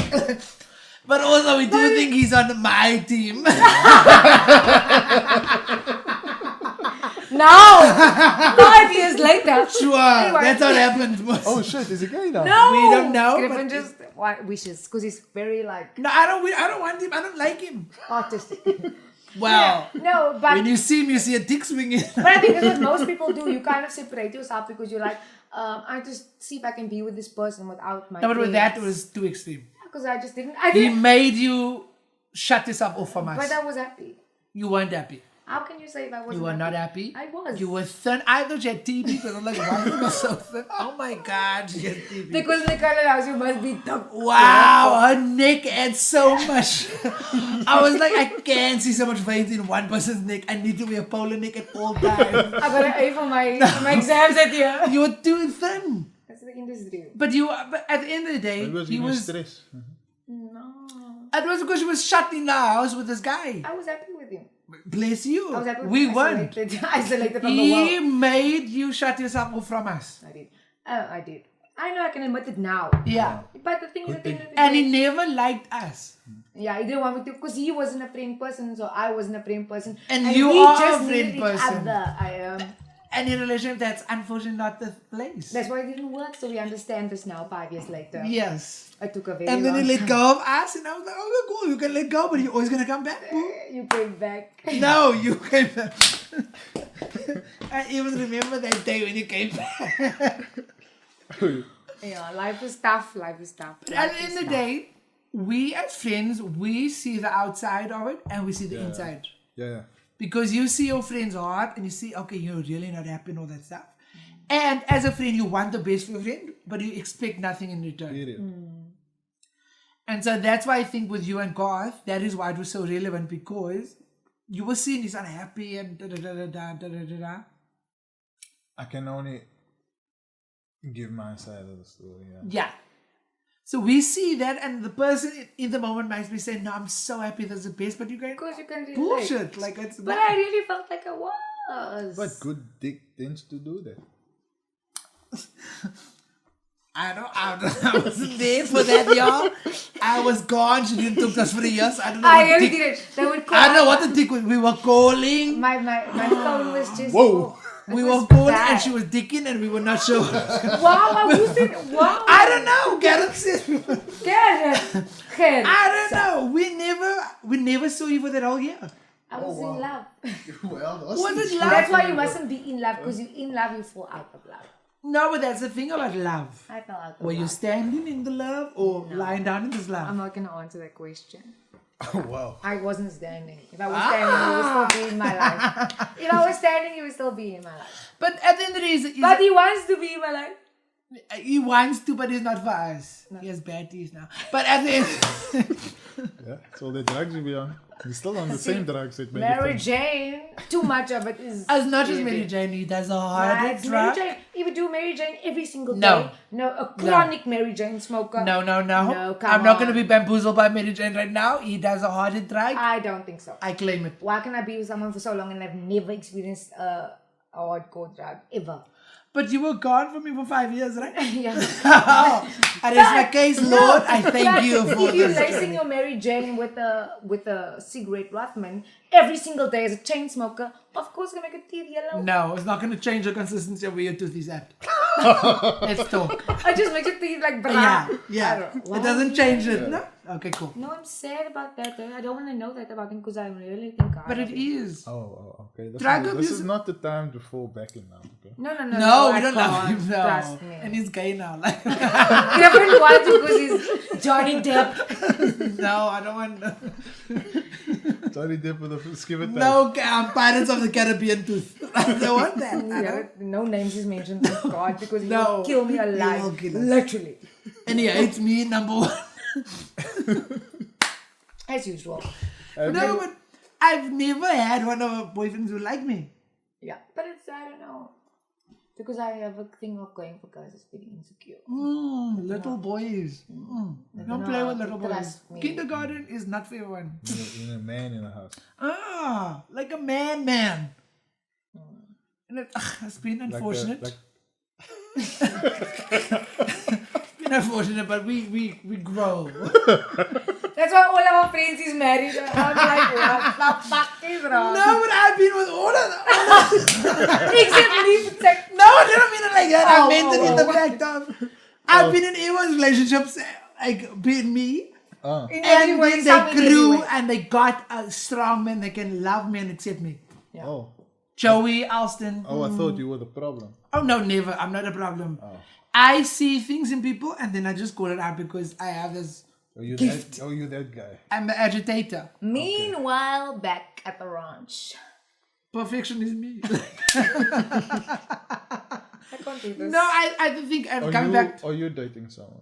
But also, we do think he's on my team. No! 5 years later. Sure, Anyway. that's what happened. Most. Oh shit, is he gay now? No! We don't know, Griffin but- just wishes because he's very like No, I don't want him. I don't like him. artistic. Well, No, but when you see him, you see a dick swinging. but I think that's what most people do. You kind of separate yourself because you're like, I just see if I can be with this person without my. No, but with that, it was too extreme. because I just didn't. I He didn't. made you shut yourself off from us. But I was happy. You weren't happy. How can you say if I wasn't? You were not happy. I was. You were thin. I thought you had TB because I'm like, why you were so thin? Oh my God, you had TB. Because in the color house, you must be tough. Wow, her neck had so much. I was like, I can't see so much veins in one person's neck. I need to wear a polo neck at all times. I got an A for my exams at year. You were too thin. That's the industry. But at the end of the day, Maybe he was. stress. No. It was because she was shut in the house with this guy. I was happy with him. Bless you. I was happy with We him. weren't. Isolated from the He world. made you shut yourself off from us. I did. I did. I know I can admit it now. Yeah. But the thing is, at the end of the And he day- never liked us. yeah, he didn't want me to because he wasn't a friend person, so I wasn't a friend person. And you we are a just friend needed each person. other. And in a relationship, that's unfortunately not the place. That's why it didn't work, so we understand this now 5 years later. Yes. It took a very And then long he let time. go of us, and I was like, oh, cool, you can let go, but you're always going to come back. boo. You came back. No, you came back. I even remember that day when you came back. Yeah, life is tough. Life is tough. But at the end of the day, we as friends, we see the outside of it and we see the inside. Yeah. Because you see your friend's heart and you see, okay, you're really not happy and all that stuff. And as a friend, you want the best for your friend, but you expect nothing in return. Period. And so that's why I think with you and Garth, that is why it was so relevant, because you were seeing he's unhappy and da-da-da-da-da-da-da-da. I can only give my side of the story. Yeah. Yeah. So we see that, and the person in the moment might be saying, no, I'm so happy, that's the best, but you're going, Because you can relate. bullshit. Like, it's But not. I really felt like I was. But good dick tends to do that. I wasn't there for that, y'all. I was gone. She didn't talk to us for years. I don't know I what really dick. didn't. They would call I don't know what the dick was. We were calling. My phone was just. Whoa. It We was were calling bad. and she was dicking and we were not sure. Wow, who said? Wow. I don't know. Gareth said. Get I don't know. We never saw you for that whole year. I was in love. Well, Was it love? That's why you mustn't be in love, because you in love, you fall out of love. No, but that's the thing about love. I fell out of Were love. you standing in the love or lying down in this love? I'm not going to answer that question. Oh, wow. I wasn't standing. If I was standing, you would still be in my life. If I was standing, you would still be in my life. But at the end of the day, But he wants to be in my life. he wants to, but he's not for us. He has bad teeth now. But at the end, Yeah. So the drugs you be on. You're still on the same drugs that made you Mary-Jane, too much of it is. it's not just Yeah, Mary-Jane. He does a Nah, harder it's drug. Mary-Jane. He would do Mary-Jane every single No. day. No, a chronic Mary-Jane smoker. No. No, come I'm not going to on. be bamboozled by Mary-Jane right now. He does a harder drug. I don't think so. I claim it. Why can I be with someone for so long and I've never experienced a hardcore drug ever? But you were gone from me for 5 years, right? Yeah. And it's my case, Lord. I thank you for If you're this. lacing your Mary Jane with a cigarette Rothman every single day as a chain smoker, of course, gonna make your teeth yellow. No, it's not going to change the consistency of where your tooth is at. Let's talk. I just makes it feel like Yeah, brown. yeah. Why? It doesn't change it, no? Okay, cool. No, I'm sad about that. I don't want to know that about him because I really think I. But it is. Okay. Drug This abuse- is not the time to fall back in now, okay? No, No, we I don't love can't. him. No. Trust me. And he's gay now. Like, Griffin wants to because he's Johnny Depp. no, I don't want. Johnny Depp with a skiver tank. No, Pirates of the Caribbean tooth. I don't want that. I Yeah, don't. no names is mentioned, thank God, because he No, will kill me he alive. will kill us. Literally. And he hates me, number one. As usual. No, but I've never had one of my boyfriends who like me. Yeah. But it's, I don't know. Because I have a thing of going for guys that's pretty insecure. Little boys. They Don't know play how with to little boys. trust me. Kindergarten is not for everyone. In a man in the house. Like a man. And it's been unfortunate. Been unfortunate, but we grow. That's why all of our friends is married. I'm like, what the fuck is wrong? No, but I've been with all of them. Except me. It's like, No, I didn't mean it like that. I Oh, meant it in oh, the oh. fact of I've been in everyone's relationships, like being me. in And every way, then some they in every grew way. and they got a strong man that can love me and accept me. Yeah. Oh. Joey, Alston. I thought you were the problem. Oh, no, never. I'm not a problem. I see things in people and then I just call it out because I have this gift. You're that guy. I'm the agitator. Meanwhile, back at the ranch. Perfection is me. I can't do this. No, I think I'm coming back to Are you dating someone?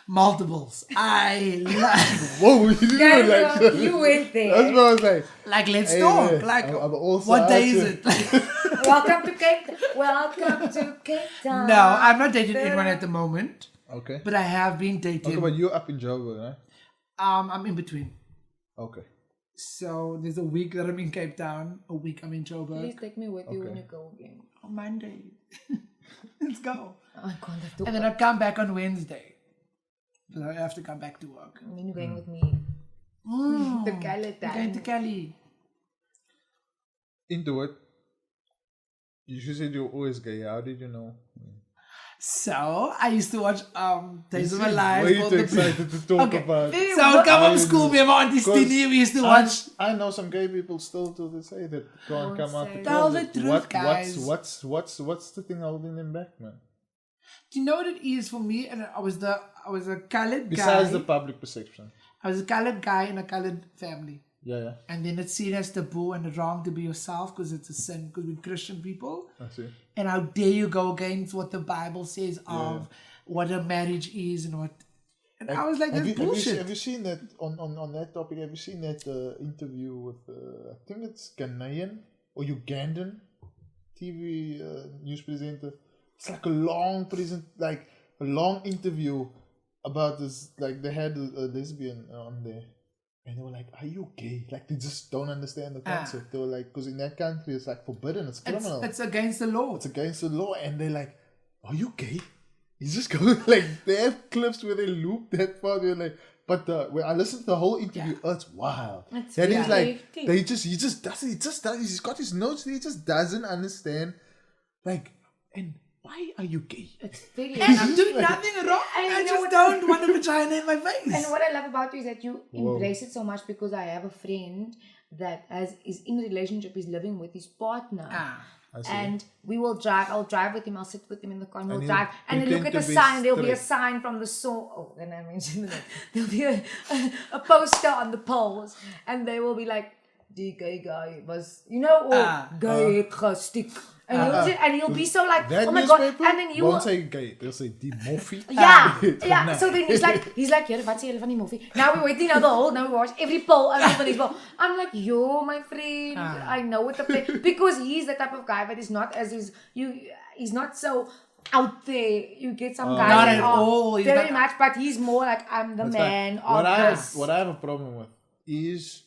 multiples. I love. Whoa, you didn't Guys, like that. you went there. That's what I was like. Like, let's Hey, talk. yeah. Like, I'm also what day is out it? Welcome to Cape Town. No, I'm not dating anyone at the moment, Okay. but I have been dating. Okay, but you're up in Joburg, right? I'm in between. Okay. So there's a week that I'm in Cape Town, a week I'm in Joburg. Please take me with you when Okay. you go again. On Monday. Let's go. I can't have to. And then I come back on Wednesday. So I have to come back to work. I mean, you're going with me. Mm. The Cali We're going to Cali. Into it. You said you're always gay. How did you know? So I used to watch Days of My You Life. seem way all too the- excited to talk Okay. about. So I would come from school, me and my auntie Because Stini, we used to watch. I know some gay people still to this day that can't Don't come out say the that. Tell the closet. truth, guys. What's the thing holding them back, man? Do you know what it is for me? And I was a colored Besides guy. the public perception. I was a colored guy in a colored family. Yeah. And then it's seen as taboo and wrong to be yourself because it's a sin because we're Christian people. I see. And how dare you go against what the Bible says of what a marriage is and what. And I was like, that's bullshit. Have you seen that on that topic? Have you seen that interview with I think it's Ghanaian or Ugandan TV news presenter? It's like a long interview about this. Like they had a lesbian on there, and they were like, "Are you gay?" Like they just don't understand the concept. They were like, because in that country it's like forbidden, it's criminal, It's against the law. it's against the law, and they're like, "Are you gay?" He's just going like they have clips where they loop that part. They're like, but when I listened to the whole interview, it's wild. It's Then he's very like, deep. he just doesn't. He's got his notes. He just doesn't understand. Like, and why are you gay? It's very. And I'm doing nothing wrong. And I you know just what- don't want a vagina in my face. And what I love about you is that you embrace it so much because I have a friend that is in a relationship, is living with his partner. I see. And we will drive. I'll drive with him. I'll sit with him in the car. And we'll he'll drive. And then look at pretend the to be sign. There'll be a straight. sign from the saw. Oh, then I mentioned that. There'll be a poster on the poles, and they will be like, "The gay guy was, or gay stick." And he'll be so like, That "Oh my god!" newspaper And then you won't will. say gay. They'll say demorphy. Yeah. So then he's like, "Here, what's your funny movie?" Now we're waiting the whole. Now we watch every poll and everybody's poll. I'm like, "Yo, my friend, I know what the play," because he's the type of guy that is not he's not so out there. You get some guys Not that at are all. He's very not- much, but he's more like, I'm the It's man like, of this. what I have a problem with is,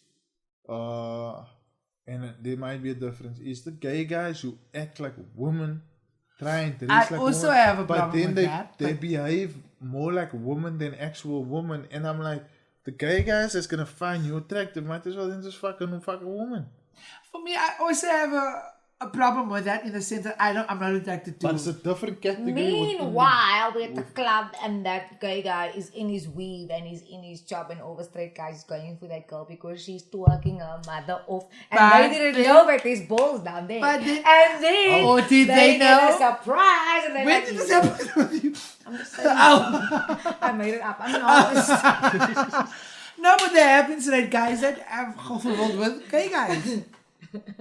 and there might be a difference, is the gay guys who act like women, try and dress I like also women, have a but problem then with they, that, they but- behave more like women than actual women, and I'm like, the gay guys that's gonna find you attractive might as well then just fuck a woman. For me, I also have a problem with that in the sense that I'm not attracted to. But it's a different category. Meanwhile, we're at the club and that gay guy is in his weave and he's in his job and all the straight guys going for that girl because she's twerking her mother off. And But they didn't know that there's balls down there. But then- and then Oh, did they get know? a surprise. And they're When like, did this happen with you? I'm just saying. Oh. I made it up. I'm an artist. No, but there happens that guys that have fulfilled with gay guys.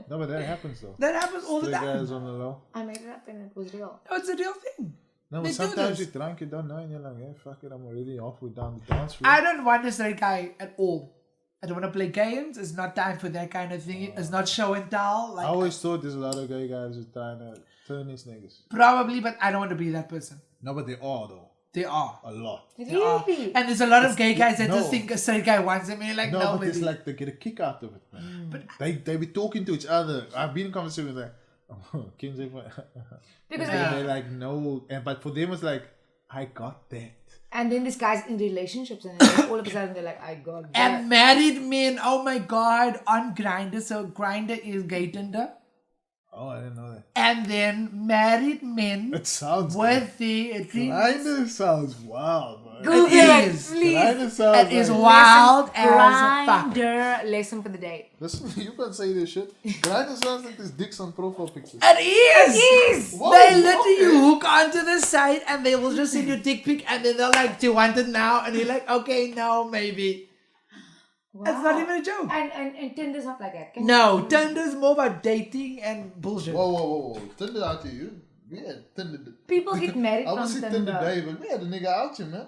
No, but that happens though. That happens all the Straight time. guys on the low. I made it up and it was real. No, it's a real thing. No, They but do sometimes this. you drunk, you don't know, and you're like, yeah, fuck it, I'm already halfway down the dance floor. I don't want a straight guy at all. I don't want to play games. It's not time for that kind of thing. It's not show and tell. I Like always thought there's a lot of gay guys who trying to turn these niggas. probably, but I don't want to be that person. No, but they are though. They are. A lot. They are. Really? And there's a lot of gay guys that no. just think a straight guy wants them. And you're like, No, no, but baby. it's like they get a kick out of it, man. But they be talking to each other. I've been in conversation with like, Kinsey, Because they like no, and but for them it's like, I got that. and then this guy's in relationships and then all of a sudden they're like, I got that. And married men, oh my god, on Grindr. So Grindr is gay Tinder. Oh, I didn't know that. And then married men It sounds with the Grindr sounds wild, man. Google it it, is. please. Grindr sounds It is like, wild as fuck. Grindr lesson for the day. listen, you can say this shit. Grindr sounds like there's dicks on profile pictures. It is. It is. Whoa, They literally okay. hook onto the site and they will just send you a dick pic and then they're like, do you want it now? And you're like, okay, no, maybe. Wow. It's not even a joke. And Tinder's not like that. Can No, you- Tinder's more about dating and bullshit. Whoa. Tinder out to you. We had Tinder. People get married I from was see Tinder. Tinder Day, but we had a nigga out here, man.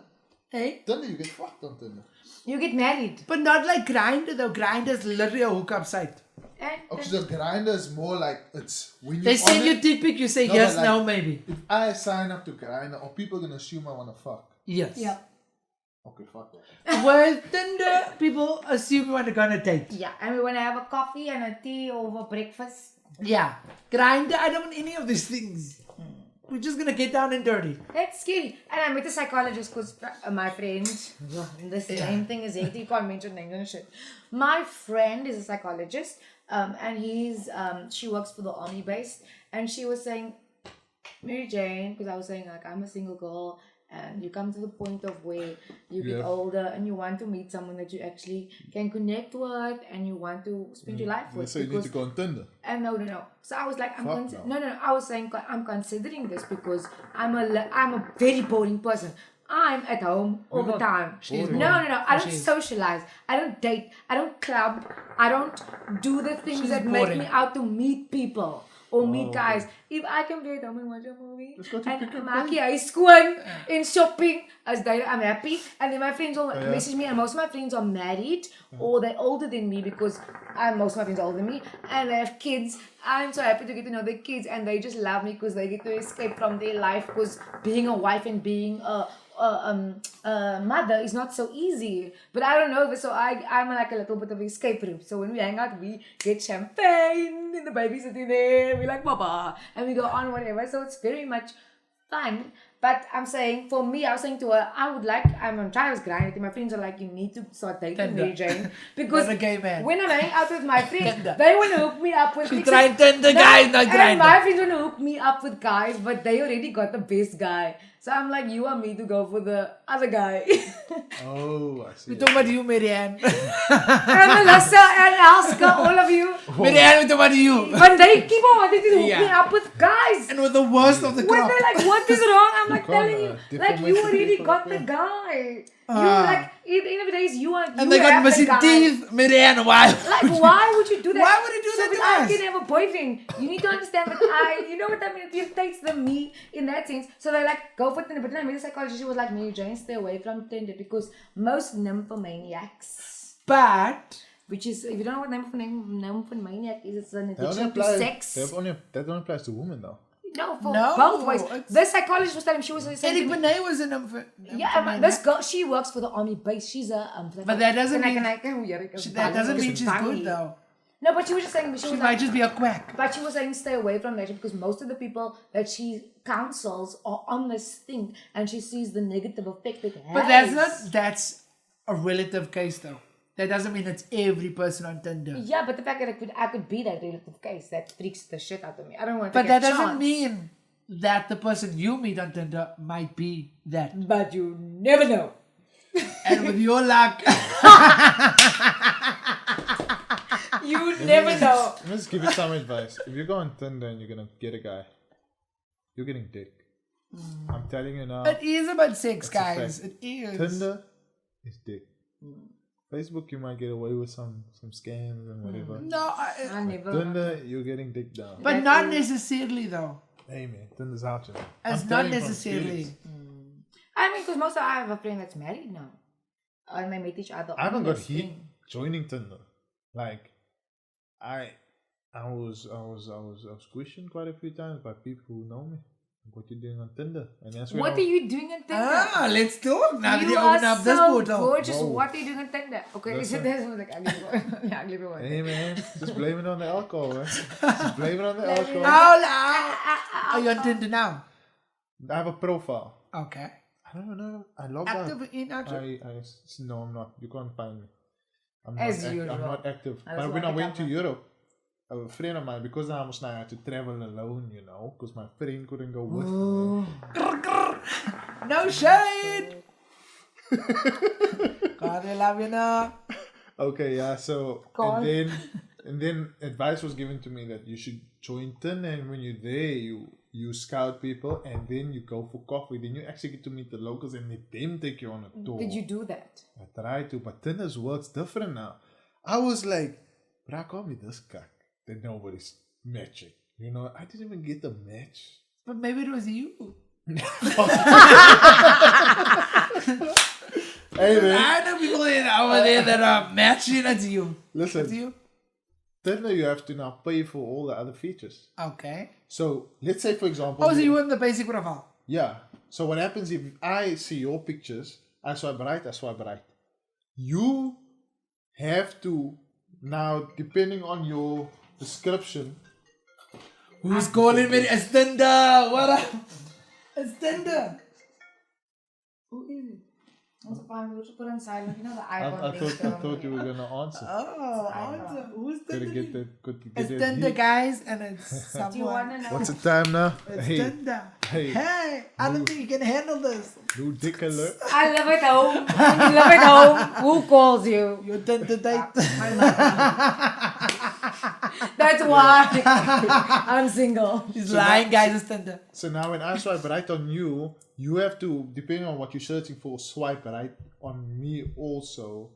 Hey? Tinder, you get fucked on Tinder. You get married. But not like Grindr though. Grindr is literally a hookup site. And Okay, so Grindr is more like it's when you They send on you it, dick pic, you say No, yes, but like- no, maybe. If I sign up to Grindr, are people gonna assume I wanna fuck? Yes. yeah. Okay, fuck that. With Tinder, people assume you want to go on a date. Yeah. And we want to have a coffee and a tea over breakfast. Yeah. Grindr, I don't want any of these things. We're just gonna get down and dirty. That's scary. And I met a psychologist because my friend, the same thing as it, you can't mention names and shit. My friend is a psychologist, and she works for the army base, and she was saying, Mary-Jane, because I was saying like I'm a single girl, and you come to the point of where you get Yeah. older and you want to meet someone that you actually can connect with and you want to spend your life with. So you need to go on Tinder. And no. So I was like, Fuck no. no. I was saying I'm considering this because I'm a very boring person. I'm at home all the time. She's No. I don't She's- socialize. I don't date. I don't club. I don't do the things She's that make boring. me out to meet people or meet guys. If I can be at home and watch a movie Just go to Pick and n maak jy huis skoon in shopping, as they, I'm happy. And then my friends will message me, and most of my friends are married or they're older than me because most of my friends are older than me and they have kids. I'm so happy to get to know their kids and they just love me because they get to escape from their life because being a wife and being a mother is not so easy. But I don't know, so I'm like a little bit of an escape room. So when we hang out, we get champagne and the baby's sitting there, we like Baba, and we go on whatever. So it's very much fun. But I'm saying, for me, I was saying to her, I'm on trials grind. My friends are like, you need to start dating Tinder. Mary-Jane. Because Not a gay man. when I'm hanging out with my friends, Tinder. they want to hook me up with... She tried Tinder guys, not And Grindr. my friends want to hook me up with guys, but they already got the best guy. So I'm like, you want me to go for the other guy. Oh, I see. We're talking about you, Marianne. And Melissa and Oscar, all of you. Marianne, we're talking about you. But they keep on wanting to hook me Yeah. up with guys. And with the worst of the When crop. they're like, what is wrong? I'm like You can't, telling you, different like you ways to already people got like the that. guy. You like, at the end of the day, you are. And they got have the missing guy. teeth. Marianne, why? Like, why would you do that? Why would you do so that to I us? can have a boyfriend. You need to understand that you know what I mean? It irritates them, me, in that sense. So they're like, go for Tinder. But then I met a psychologist, she was like, Mary-Jane, stay away from Tinder because most nymphomaniacs, But which is, if you don't know what nymphomaniac is, it's an That only addiction to applies. sex. That only applies to women, though. No, for No, both ways. it's- The psychologist was telling me, she was saying, Eric to me, Benet was in them. yeah, this girl, she works for the army base. She's a But that doesn't mean- that That doesn't mean she's good though. No, but she was just saying, she She was might like, just be a quack. but she was saying stay away from that because most of the people that she counsels are on this thing and she sees the negative effect it has. But that's a relative case though. That doesn't mean it's every person on Tinder. Yeah, but the fact that I could be that relative case, that freaks the shit out of me. I don't want to But take a that doesn't chance. mean that the person you meet on Tinder might be that. But you never know. And with your luck, You never know. Let me just give you some advice. If you go on Tinder and you're gonna get a guy, you're getting dick. I'm telling you now. it is about sex, That's a guys. fact. It is. Tinder is dick. Facebook, you might get away with some scams and whatever. No, I never. Tinder, you're getting dick down. but not necessarily though. Hey man, Tinder's out, you know. It's I'm not telling you from necessarily. experience. I mean, because I have a friend that's married now. And they met each other. I haven't on got this heat thing. joining Tinder. Like, I was questioned quite a few times by people who know me. What you doing on Tinder? And that's when What are you doing on Tinder? Let's talk now that You you are open up this so portal. gorgeous. Whoa. What are you doing on Tinder? Okay, is it this one like ugly boy? Yeah, ugly boy. Hey man, just blame it on the alcohol, man. Just blame it on the alcohol. Are you on Tinder now? I have a profile. Okay. I don't know. I logged Active, out. inactive? No, I'm not. You can't find me. I'm As not usual. I'm not active. That's But when what I I went to cover. Europe, a friend of mine, because I was now had to travel alone, you know, because my friend couldn't go with me. No shade. God, I love you now. Okay, yeah. So God. and then advice was given to me that you should join Tinder, and when you're there, you scout people, and then you go for coffee. Then you actually get to meet the locals, and let them take you on a tour. Did you do that? I tried to, but Tinder's works different now. I was like, but I can't be this cuck that nobody's matching. You know, I didn't even get the match. But maybe it was you. Hey man, I know people over there that are matching. It's you. It's listen, you. Tinder you have to now pay for all the other features. Okay. So let's say, for example, Oh, so you want the basic profile? yeah. So what happens if I see your pictures, I swipe right. You have to now, depending on your description, Who's calling me? It's Tinder. What up? It's Tinder. Who is it? Also, fine, we'll just put on silent. You know the I iPhone. thought you were gonna answer. Oh, answer. Who's Gotta Tinder? get that. Good to get It's that Tinder, heat. guys, and it's someone. Do you want to know? What's the time now? It's Hey, Tinder. hey. Hey, I don't think you can handle this. new dick alert. I live at home. I live at home. Who calls you? Your Tinder date. That's why I'm single. He's lying, guys. It's Tinder. So now when I swipe right on you, you have to, depending on what you're searching for, swipe right on me also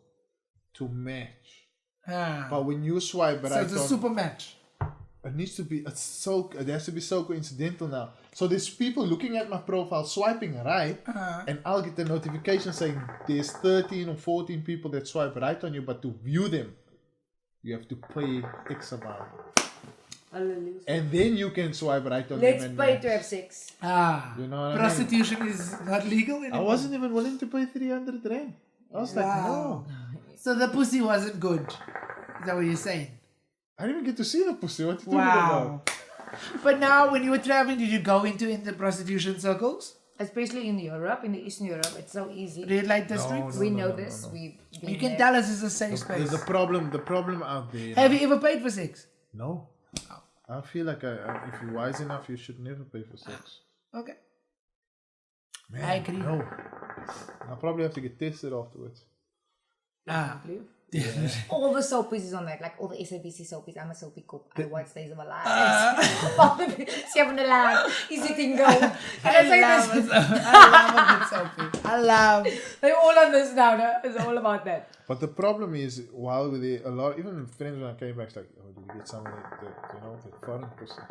to match. Ah. But when you swipe So right it's a on, super match. it has to be so coincidental now. So there's people looking at my profile swiping right, and I'll get the notification saying there's 13 or 14 people that swipe right on you, but to view them, you have to pay X amount. And then you can swipe right on Let's them. pay to have sex. You know what I mean? Prostitution is not legal anymore. I wasn't even willing to pay 300 rand. I was like, no. So the pussy wasn't good. Is that what you're saying? I didn't even get to see the pussy. What you talking Wow. about? But now, when you were traveling, did you go into the prostitution circles? Especially in Europe, in the Eastern Europe, it's so easy. Red light districts? We know this. We've been You can there. tell us it's a safe space. The problem out there. Have you ever paid for sex? No. I feel like if you're wise enough, you should never pay for sex. Okay. Man, I agree. No. I'll probably have to get tested afterwards. All the soapies is on that, like all the SABC soapies. I'm a soapy cook. I watch Days of Our Lives. Seven the line. Easy thing go. And I say this. I love They're all on this now. No? It's all about that. But the problem is, while we're there, a lot, even friends when I came back, it's like, oh, do you get some of the foreign pussy?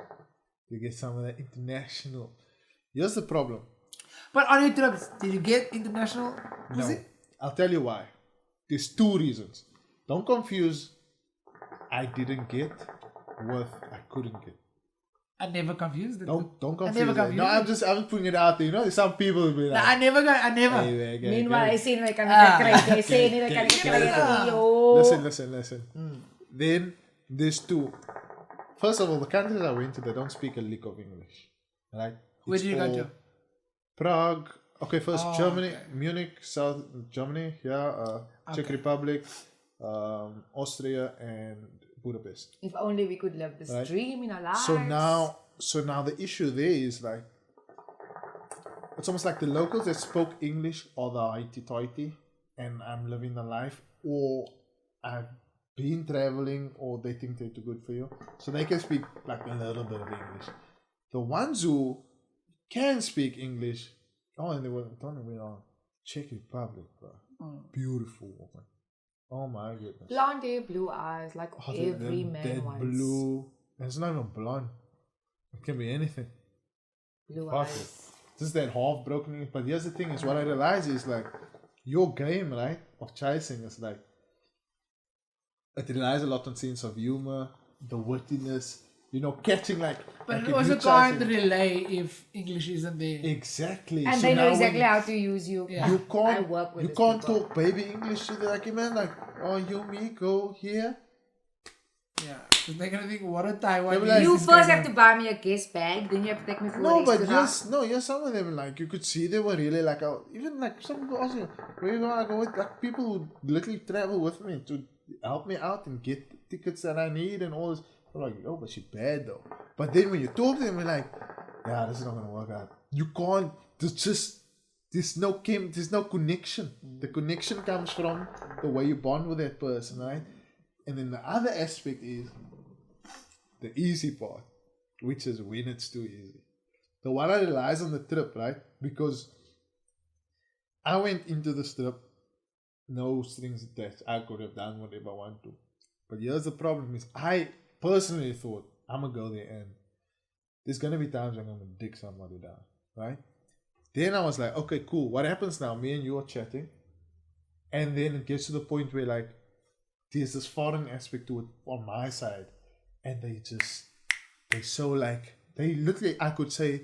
Do you get some of that international? Here's the problem. But on your trips, did you get international pussy? No. I'll tell you why. There's two reasons. Don't confuse I didn't get with I couldn't get. I never confused it. Don't confuse never it. confused No, I'm it. just putting it out there. You know, there's some people who be No, like, I never. hey, man, Meanwhile, I say I can get I say I can get yo. listen. Then there's two. First of all, the countries I went to, they don't speak a lick of English. Right? Where did you go to? Prague. Okay, first Germany, okay. Munich, South Germany, Czech Republic, Austria, and Budapest. If only we could live this Right. dream in our lives. So now the issue there is like, it's almost like the locals that spoke English are the hoity-toity, and I'm living the life, or I've been traveling, or they think they're too good for you, so they can speak like a little bit of English. The ones who can speak English, and they were on Czech Republic, bro. Beautiful woman. Oh my goodness. Blonde hair, blue eyes, like every man that wants. blue. And it's not even blonde. It can be anything. Blue Fuck eyes. it. Just that half broken. But here's the thing: is what I realize is like your game, right, of chasing is like it relies a lot on sense of humor, the wittiness, catching like. But like it if also you can't chasing- relay if English isn't there. Exactly. And So they know now exactly when how to use you. Yeah. you can't. I work with you these can't people. talk baby English to the like man like, oh you me go here. Yeah. Because they're going to think, what a Taiwan. They'll be like, You first have to buy me a guest bag, then you have to take me for No, a but restaurant. yes, some of them like you could see they were really like even like some people also where you going to go with like people who literally travel with me to help me out and get the tickets that I need and all this. I'm like, oh, but she bad though. But then when you talk to them, you're like, yeah, this is not gonna work out. You can't. There's no connection. The connection comes from the way you bond with that person, right? And then the other aspect is the easy part, which is when it's too easy. The one I realized on the trip, right? Because I went into this trip, no strings attached. I could have done whatever I want to. But here's the problem is I personally thought I'm going to go there and there's going to be times I'm going to dig somebody down, right? Then I was like, okay, cool. What happens now? Me and you are chatting. And then it gets to the point where like there's this foreign aspect to it on my side. And they so like, they literally, I could say,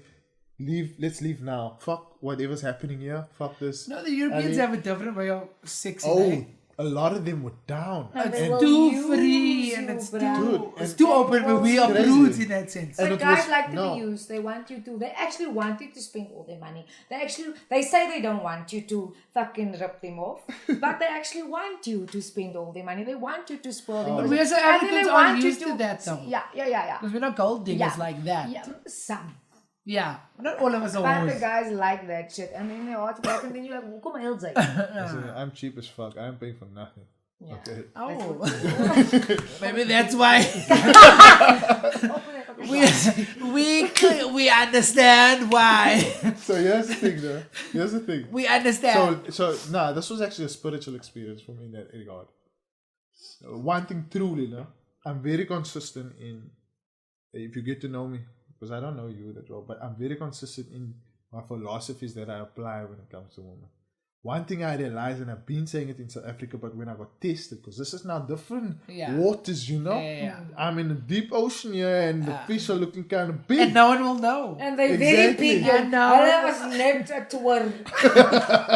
let's leave now. Fuck whatever's happening here. Fuck this. No, the Europeans I mean- have a different way of sexy. Oh, a lot of them were down. No, they It's will too use free and you, it's bruh. Dude, it's and- too open, but we are Crazy. prudes in that sense. And But it guys was- like to no. be used. They want you to. They actually want you to spend all their money. They say they don't want you to fucking rip them off, but they actually want you to spend all their money. They want you to spoil them. But we as And then Africans they aren't want you used to that though. Yeah. Because we're not gold diggers Yeah. like that. Yeah, some. Yeah. Not all of us are But the whores. guys like that shit, and then they hard work, and then you're like, come on, LJ. Listen, I'm cheap as fuck. I'm paying for nothing. Yeah. Okay. Oh. Maybe that's why we understand why. So here's the thing, though. Here's the thing. We understand. This was actually a spiritual experience for me in that regard. One thing truly, no, I'm very consistent in. If you get to know me, because I don't know you that well, but I'm very consistent in my philosophies that I apply when it comes to women. One thing I realized, and I've been saying it in South Africa, but when I got tested, because this is now different waters, you know. Yeah. I'm in the deep ocean here, and the fish are looking kind of big. And no one will know. And they very Exactly. big. And no Hulle one- was net a tour.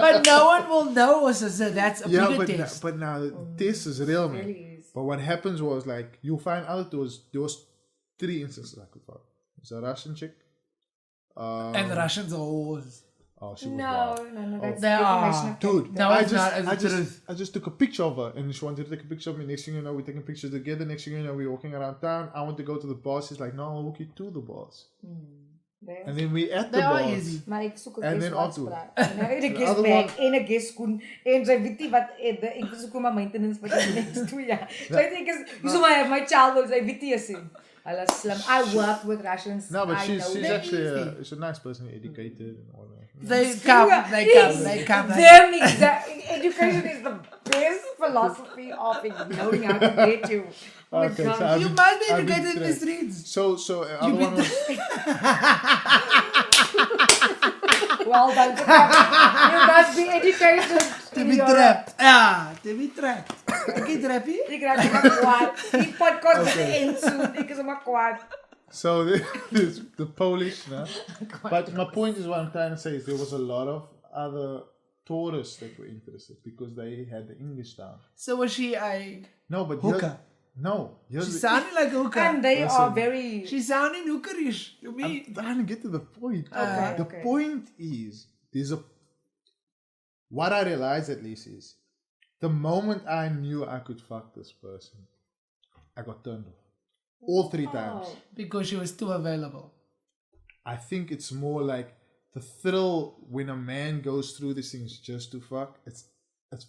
But no one will know. So that's a Yeah, bigger but test. but now the test is real, man. Really is. But what happens was like you find out there was 3 instances I could find. There's a Russian chick. And the Russians are whores. Oh, she was No, wild. that's They defamation are. of Dude, character. No, I it's not. just, It's I the just, truth. I just took a picture of her, and she wanted to take a picture of me. Next thing you know, we're taking pictures together. Next thing you know, we're walking around town. I want to go to the boss. She's like, no, I'll walk you to the boss. And then we at the They are boss. easy. Maar ek soek 'n And guest then watch afterward. praat. En ek het 'n guest other bag one- en 'n guest skoen en sy weet nie wat ek soek maar maintenance vir die next 2 jaar. So I think is you so my child was I weet nie is hom. Hulle is slim. I work with Russians. No, but I she's know them. actually she's a nice person, educated and all that. They come. Them education is the best philosophy of knowing how to get you. Oh my Okay, God. so I've You been- must be I've been educated in the trained. streets. So other one was Well done. You must be educated. To be trapped. Ja, to be trapped. Ek het trappie. Ik raak helemaal kwaad. Die podcast is in soon. Ik is helemaal kwaad. so there's the Polish, no? But my point is what I'm trying to say is there was a lot of other tourists that were interested because they had the English down. So was she a No, but hooker? here's She the- sounded like a hooker. And they Listen. are very... She sounding hookerish to me. I'm trying to get to the point. Okay, The okay. point is, what I realized at least is, The moment I knew I could fuck this person, I got turned off. All 3 times. Because she was too available. I think it's more like the thrill when a man goes through these things just to fuck. It's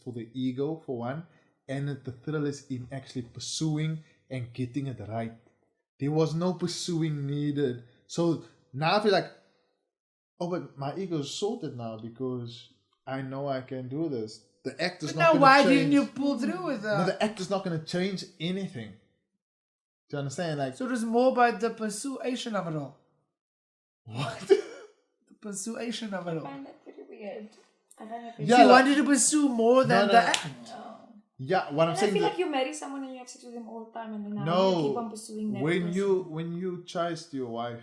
for the ego, for one. And the thrill is in actually pursuing and getting it right. There was no pursuing needed. So now I feel like, oh, but my ego is sorted now because I know I can do this. The act is not going to change. Now, why didn't you pull through with her? No, the act is not going to change anything. Do you understand? Like, so it was more about the persuasion of it all. What? The persuasion of it all. I find that very weird. She wanted to pursue more than the act. No. Yeah, what I'm saying. I feel like you marry someone and you have sex with them all the time, and then no, you keep on pursuing that when person. when you chased your wife,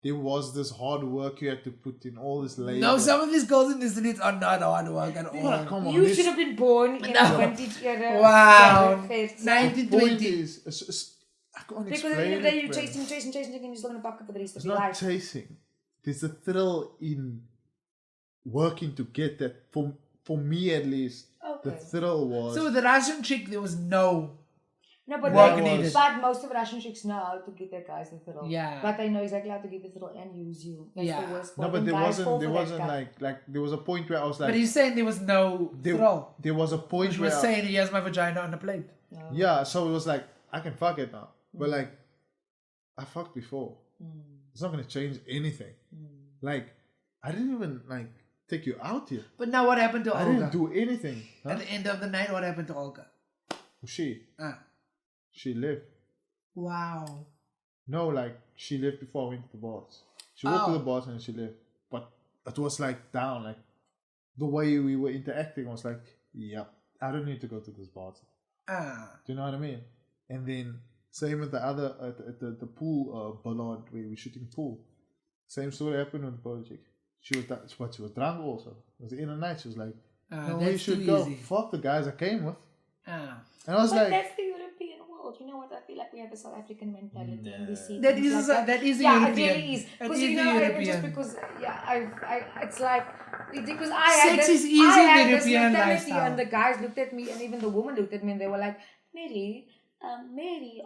there was this hard work you had to put in, all this labor. No, some of these girls in the streets are not hard work at all. Come on, You should have been born in a vintage era. Wow. The 1920. point is, I can't Because explain at the end of the day, it, you're man. chasing, and you're still gonna buck up for the rest It's of your not life. chasing. There's a thrill in working to get that. For me, at least, the Okay. thrill was. So with the Russian chick, there was no. No, but Work they, needed. but most of Russian chicks know how to get their guys the thrill. Yeah. But they know exactly how to get the thrill and use you. That's Yeah. the worst no, part. but And there guys fall wasn't. There for that wasn't guy. like there was a point where I was like. But he's saying there was no thrill. There was a point She where was saying he has my vagina on a plate. yeah, so it was like I can fuck it now, but like I fucked before. It's not gonna change anything. Like I didn't even like take you out here. But now what happened to I Olga? didn't do anything. Huh? At the end of the night, what happened to Olga? She left. Wow. No, like she left before I went to the bars. She went to Oh. the bars and she left. But it was like down, like the way we were interacting was like, yep, I don't need to go to this bar. Do you know what I mean? And then same with the other at the pool ballad where we were shooting pool. Same story happened with the Polish chick. She was drunk also. It was in the night. She was like, no, we that's should too go. easy. Fuck the guys I came with. And I was But like, that's the European world. You know what? I feel like we have a South African mentality and we see That things is like that is a yeah, European. it really is. That Because is you the know, European. just because it's like because I had Sex this, is easy I in had the this European mentality, lifestyle. and the guys looked at me, and even the woman looked at me, and they were like, Mary,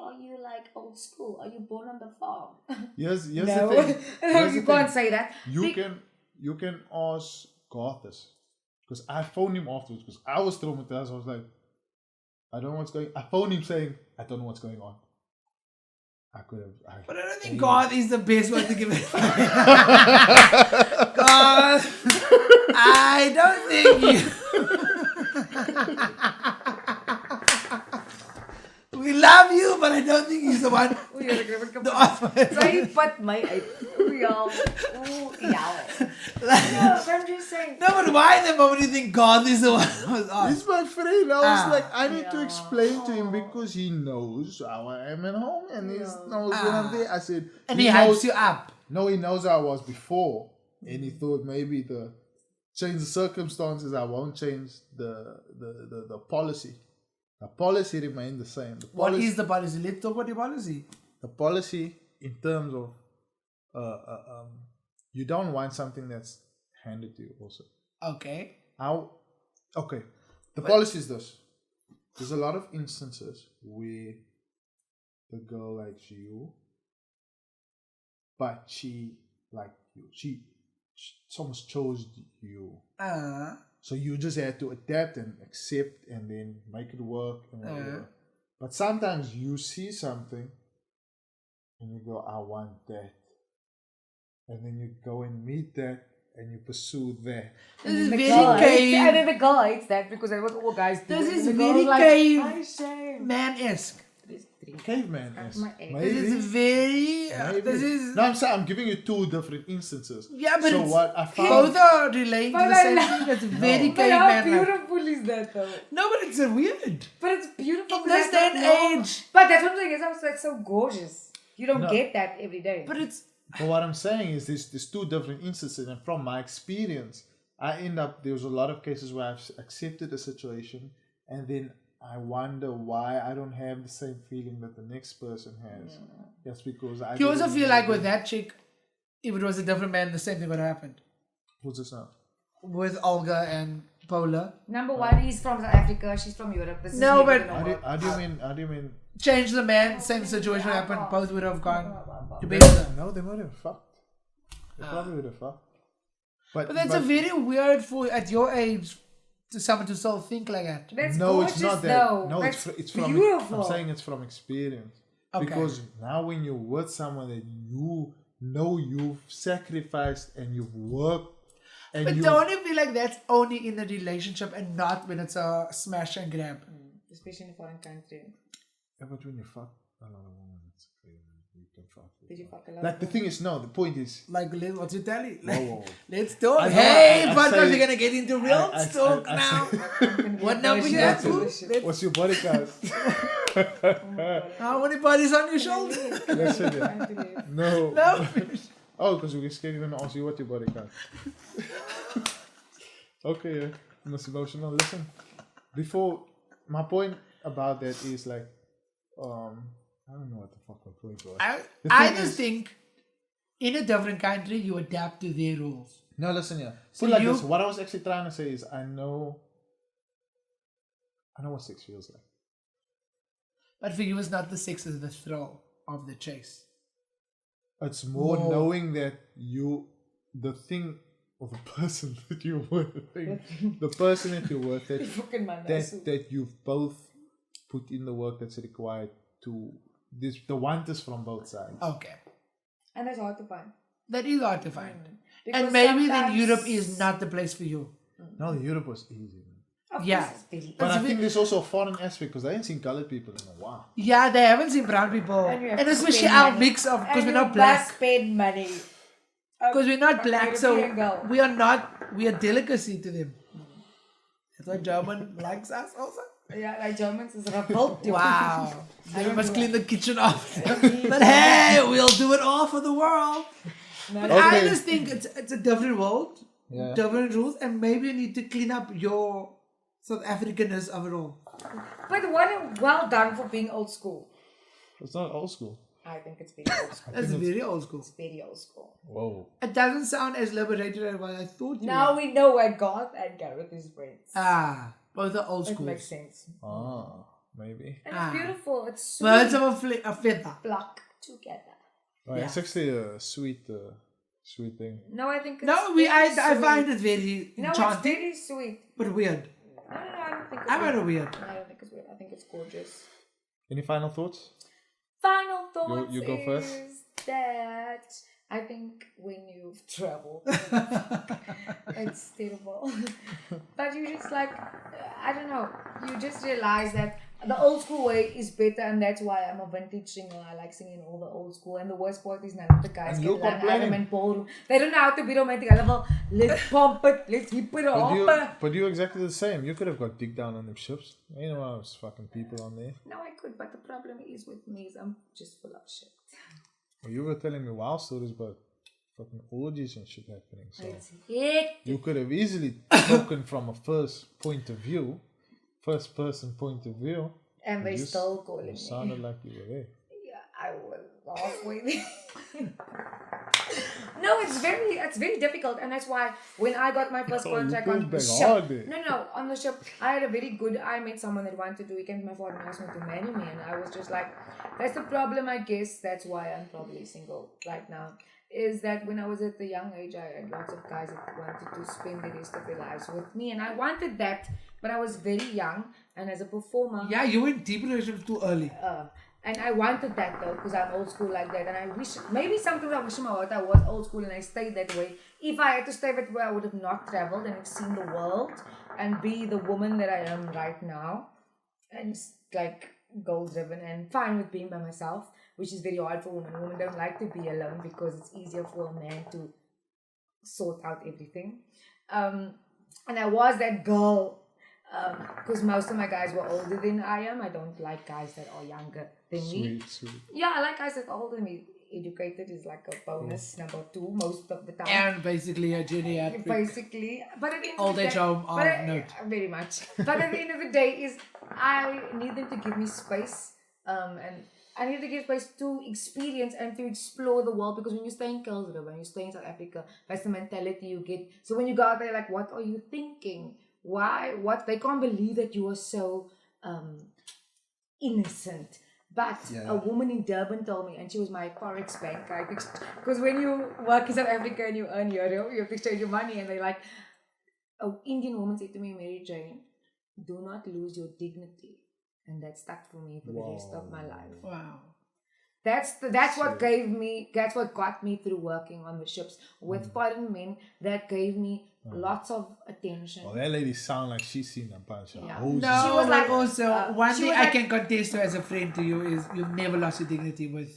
are you like old school? Are you born on the farm? here's no, the thing. no, Here's you the can't thing. say that. You can ask Garth this. Because I phoned him afterwards because I was traumatized. I was like, I don't know what's going on. I phoned him saying, I don't know what's going on. But I don't think God is the best one to give it. God, I don't think you. We love you, but I don't think he's the one. The offer. Sorry, but my no, I'm just saying. No, but why in the moment do you think God is the one who was asked? He's my friend. I was like, I need to explain to him because he knows how I am at home and he knows when I'm there. I said, And he hypes you up. No, he knows how I was before. And he thought maybe change the circumstances, I won't change the policy. The policy remained the same. What is the policy? Let's talk about your policy. The policy in terms of you don't want something that's handed to you also. Okay. The policy is this. There's a lot of instances where the girl likes you, but she liked you. She almost chose you. So you just had to adapt and accept and then make it work and whatever. But sometimes you see something and you go, I want that. And then you go and meet that and you pursue that. This is The very girl hates- cave. and then the girl hates that because that's what all guys do. This And is the girl very like, cave "I shame." man-esque. Caveman is. my age. Maybe. This is very. Maybe. This is. No, I'm saying I'm giving you two different instances. Yeah, but so it's, what I found. both are relating to But the I same love- thing. It's very But how caveman. beautiful is that though? No, but it's weird. But it's beautiful. In because this day that's and not normal. age. But that's what I'm saying. It's so gorgeous. You don't No. get that every day. But it's. But what I'm saying is there's two different instances, and from my experience, there was a lot of cases where I've accepted a situation, and then I wonder why I don't have the same feeling that the next person has. That's because I. You also didn't feel know like with them. that chick, if it was a different man, the same thing would have happened. Who's this now? With Olga and Polar. Number one, he's from South Africa. She's from Europe. This is No, never but- gonna work. How do you mean? Change the man, same situation happened, both would have gone to better. No, they might have fucked. They probably would have fucked. But that's a very weird for at your age to someone to still think like that. That's no, gorgeous, it's not that. though. No, That's it's from. beautiful. I'm saying it's from experience. Okay. Because now when you're with someone that you know you've sacrificed and you've worked, and But you don't you feel like that's only in the relationship and not when it's a smash and grab? Especially in a foreign country. Yeah, but when you fuck a lot of women, it's okay. You can fuck. Did you fuck a lot Like of the thing is, no. The point is, Like, what's your tally? Whoa, whoa, whoa. Let's talk. I know, Hey, I podcast, say- we're gonna get into real talk now. What number you have? what's your body count? How many bodies on your shoulder? Listen, yeah. No. No. Oh, because we're scared you're gonna ask you what your body count. Okay, yeah. Most emotional. Listen, before my point about that is like, I don't know what the fuck my point was. The I thing just is- think in a different country you adapt to their rules. No, listen, yeah. So Put it like you- this. What I was actually trying to say is, I know what sex feels like. But for you, it's not the sex, it's the thrill of the chase. It's more Whoa. knowing that the thing or the person that you're with, the person that you're with, that you've both put in the work that's required to this. The want is from both sides. Okay. And that's hard to find. That is hard to find. Because And maybe then sometimes- Europe is not the place for you. No, Europe was easy. Man. Of Yeah. course it's busy. But I It's think there's also a foreign aspect because I ain't seen colored people in a while. Yeah, they haven't seen brown people. And you have And to especially spend our money. mix of, because And we're you not black. must spend money. Because we're not black, so European girl. we are not, we are delicacy to them. That's why German likes us also. Yeah, like Germans is revolt. Wow. Then we must clean the kitchen off. But hey, we'll do it all for the world. But I Okay. just think it's a different world, Yeah. different rules, and maybe you need to clean up your South Africanness of it all. But well done for being old school. It's not old school. I think it's very old school. That's very old school. It's very old school. Whoa. It doesn't sound as liberated as what I thought you Now were. we know where Garth and Gareth is friends. Ah, both are old It schools. makes sense. Ah, maybe. And it's beautiful. It's sweet. Birds of a feather. Pluck together. Oh, it's actually a sweet thing. No, I think it's No, very I sweet. find it very No, it's enchanting, very sweet. but weird. No, I don't think it's I find weird. it weird. I don't think it's weird. I think it's gorgeous. Any final thoughts? Final thoughts you go first. is that I think when you've traveled, it's terrible. But you just like, I don't know, you just realize that the old school way is better, and that's why I'm a vintage singer. I like singing all the old school. And the worst part is none of the guys And can you learn complaining. Adam and ballroom. They don't know how to be romantic. I love, let's pump it, let's hip it up. But you're exactly the same. You could have got dick down on them ships. You know, I was fucking people on there. No, I could, but the problem is with me is I'm just full of shit. Well, you were telling me wild stories about fucking orgies and shit happening. So It's it. you could have easily spoken from a first person point of view. And they You still calling You me. sounded like you were there. Yeah, I was halfway there. No, it's very difficult, and that's why when I got my first Oh, you contract pushed on the back ship, hard there. no, on the ship, I had a very good. I met someone that wanted to. He came to my father and asked me to marry me, and I was just like, that's the problem, I guess. That's why I'm probably single right now. Is that when I was at the young age, I had lots of guys that wanted to spend the rest of their lives with me, and I wanted that, but I was very young, and as a performer. Yeah, you went deep in a relationship too early. And I wanted that though, because I'm old school like that. And I wish, maybe sometimes I wish in my heart I was old school and I stayed that way. If I had to stay that way, I would have not traveled and have seen the world and be the woman that I am right now. And like goal driven and fine with being by myself, which is very hard for women. Women don't like to be alone because it's easier for a man to sort out everything. And I was that girl. Because most of my guys were older than I am. I don't like guys that are younger than me. Sweet. Yeah, I like guys that are older than me. Educated is like a bonus number 2 most of the time. And basically a geriatric. Basically, but at the end Old of the age day, home but of note. very much. But at the end of the day, is I need them to give me space, and I need to give space to experience and to explore the world. Because when you stay in Kuilsrivier, when you stay in South Africa, that's the mentality you get. So when you go out there, like, what are you thinking? why, what, they can't believe that you are so innocent. But a woman in Durban told me, and she was my Forex bank, because when you work in South Africa and you earn euro, you have to exchange your money, and they're like, an Indian woman said to me, Mary-Jane, do not lose your dignity. And that stuck for me for the rest of my life. Wow. That's what got me through working on the ships with foreign men. That gave me lots of attention. Well, that lady sound like she's seen a bunch of hoes. No, She was like, also, one she thing was I like- can contest to as a friend to you is you've never lost your dignity with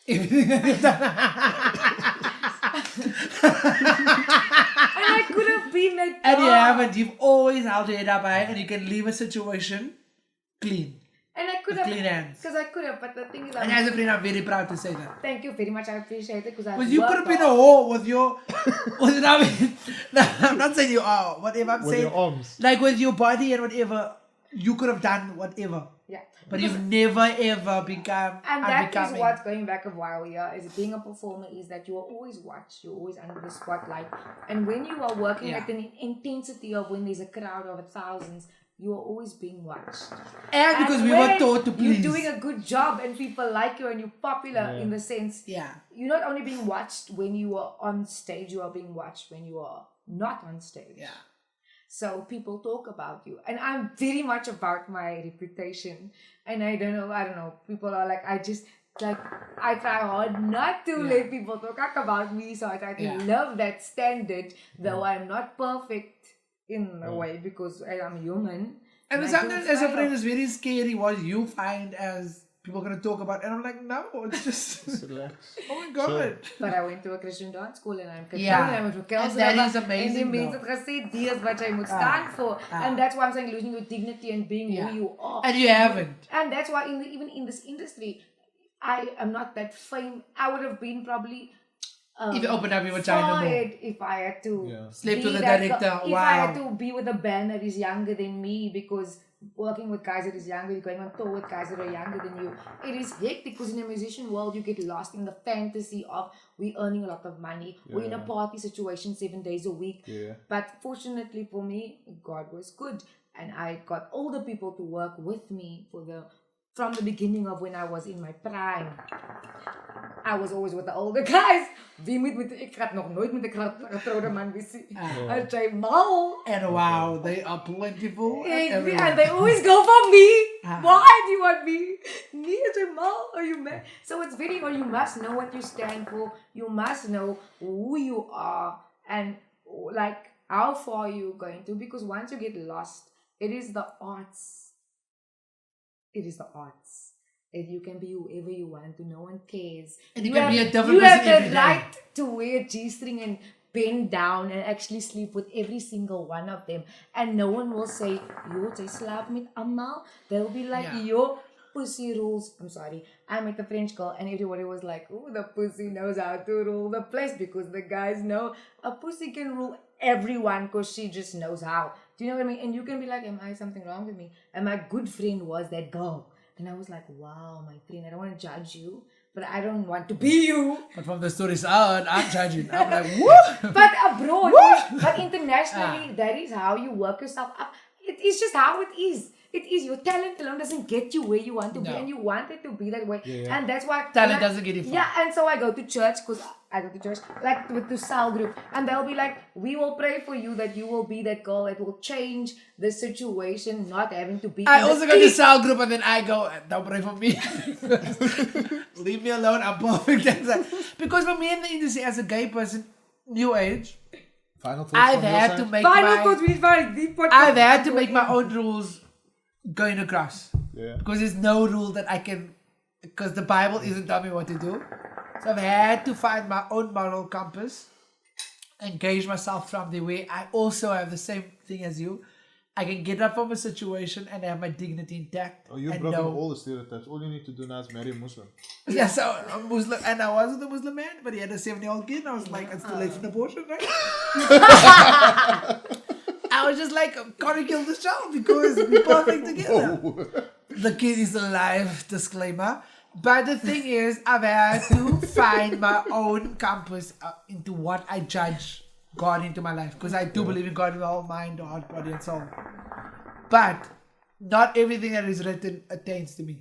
everything that you've done. And I could have been that And you girl. haven't. You've always held your head up high and you can leave a situation clean. And I could With have, clean hands. because I could have, but the thing is, And as a friend, I'm very proud to say that. thank you very much. I appreciate it because I. Because you could have been a whore with your... with, I mean, no, I'm not saying you are. Whatever I'm With saying. your arms. Like with your body and whatever, you could have done whatever. Yeah. But you've never ever become And that is unbecoming. what's going back a while here is being a performer is that you are always watched, you're always under the spotlight. And when you are working at an intensity of when there's a crowd of thousands, you are always being watched. And because we were when taught to please. You're doing a good job and people like you and you're popular in the sense. Yeah. You're not only being watched when you are on stage, you are being watched when you are not on stage. Yeah. So people talk about you. And I'm very much about my reputation. And I don't know. People are like, I try hard not to let people talk about me. So I try to love that standard, though I'm not perfect in a way because I am human. And I sometimes do as a fail. friend, it's very scary what you find as people going to talk about. And I'm like, no, it's just... Relax. oh my God. But I went to a Christian dance school and I'm Catholic Yeah. and I went to And that is En amazing, die mense though. het gesê, dis wat jy moet stand for. And that's why I'm saying losing your dignity and being who you are. And you haven't. And that's why even in this industry, I am not that famous. I would have been probably If you open up your vagina more. fired if I had to Sleep be to the that director. If Wow. I had to be with a band that is younger than me, because working with guys that is younger, you're going on tour with guys that are younger than you. It is hectic because in the musician world, you get lost in the fantasy of we earning a lot of money. We're in a party situation 7 days a week. Yeah. But fortunately for me, God was good. And I got older people to work with me from the beginning of when I was in my prime. I was always with the older guys. Ik ga nog nooit met een getrouwde man wezen. I say, mal. And wow, they are plentiful. And they always go for me. Why do you want me? Me, I say, mal, are you mad? So it's very, you must know what you stand for. You must know who you are and like how far you're going to. Because once you get lost, it is the arts. It is the arts. And you can be whoever you want to. No one cares. And you can be a different You have person every the day. right to wear a G-string and bend down and actually sleep with every single one of them. And no one will say, yo, jy slaap met almal. They'll be like, yo, pussy rules. I'm sorry. I met a French girl and everybody was like, oh, the pussy knows how to rule the place because the guys know a pussy can rule everyone because she just knows how. Do you know what I mean? And you can be like, am I something wrong with me? And my good friend was that girl. And I was like, wow, my friend, I don't want to judge you, but I don't want to be you. But from the stories out, I'm judging. I'm like, woo! But abroad, but internationally, that is how you work yourself up. It is just how it is. It is your talent alone doesn't get you where you want to be, and you want it to be that way. And that's why Talent doesn't get you far. Yeah, and so I go to church because I go to church like with the cell group, and they'll be like, "We will pray for you that you will be that girl that will change the situation, not having to be." I in the also go to street." cell group and then I go, don't pray for me. Leave me alone, I'm perfect. Because for me in the industry as a gay person, new age, Final thoughts I've from your had side? to make Final thoughts, we find deep podcast. I've had to make my own rules going across. Yeah. Because there's no rule that I can, because the Bible isn't telling me what to do. So I've had to find my own moral compass, engage myself from the way I also have the same thing as you. I can get up from a situation and have my dignity intact. Oh, you've and broken know- all the stereotypes. All you need to do now is marry a Muslim. Yeah, so I'm Muslim, and I wasn't a Muslim man, but he had a 7-year-old kid, and I was like, it's too late for an abortion, right? I was just like, gotta kill this child because we're perfect together. The kid is alive, disclaimer. But the thing is, I've had to find my own compass into what I judge God into my life because I do believe in God with all mind, heart, body, and soul. But not everything that is written attains to me.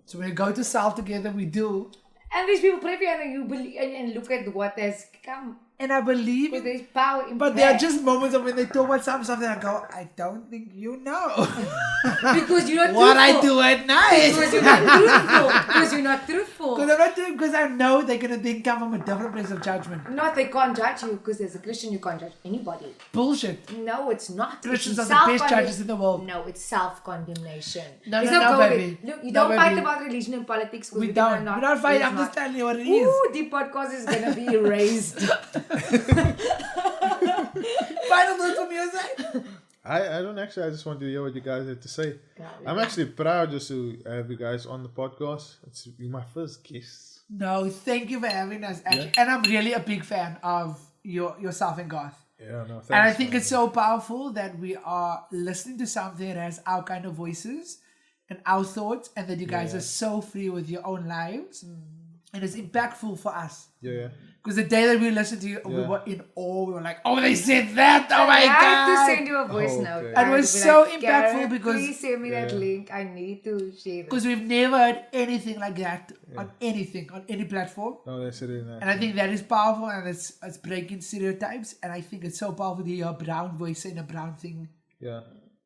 So when we go to South together, we do. And these people pray for you and you believe and look at what has come. And I believe Because it. there's power in But prayer. there are just moments of when they talk about some stuff that I go, I don't think you know Because you're not what I truthful. do at night. Because you're not truthful. Because you're not truthful. Because I'm not doing, because I know they're gonna think come from a different place of judgment. Not they can't judge you because as a Christian you can't judge anybody. Bullshit. No, it's not. Christians It's are the best self-condemn- judges in the world. No, it's self-condemnation. No, There's no, go baby. there. Look, you No, don't fight baby. about religion and politics. 'Cause We are don't. Not, We're not fighting. it's I'm not. just telling you what it is. Ooh, the podcast is gonna be erased. Final thoughts from your side? I don't actually. I just want to hear what you guys had to say. I'm actually proud just to have you guys on the podcast. It's my first guest. No, thank you for having us. Actually. And I'm really a big fan of yourself and Garth. Yeah, no, thanks. And I think it's so powerful that we are listening to something that has our kind of voices and our thoughts, and that you guys are so free with your own lives. And it's impactful for us. Yeah. Because the day that we listened to you, we were in awe. We were like, oh, they said that. Oh my I have to God. send you a voice note. okay. I It have was to be so like, impactful Gareth, because- please send me that link. I need to share this. Because we've never heard anything like that on anything, on any platform. No, that's it. And I think that is powerful, and it's breaking stereotypes. And I think it's so powerful to hear a brown voice saying a brown thing. Yeah.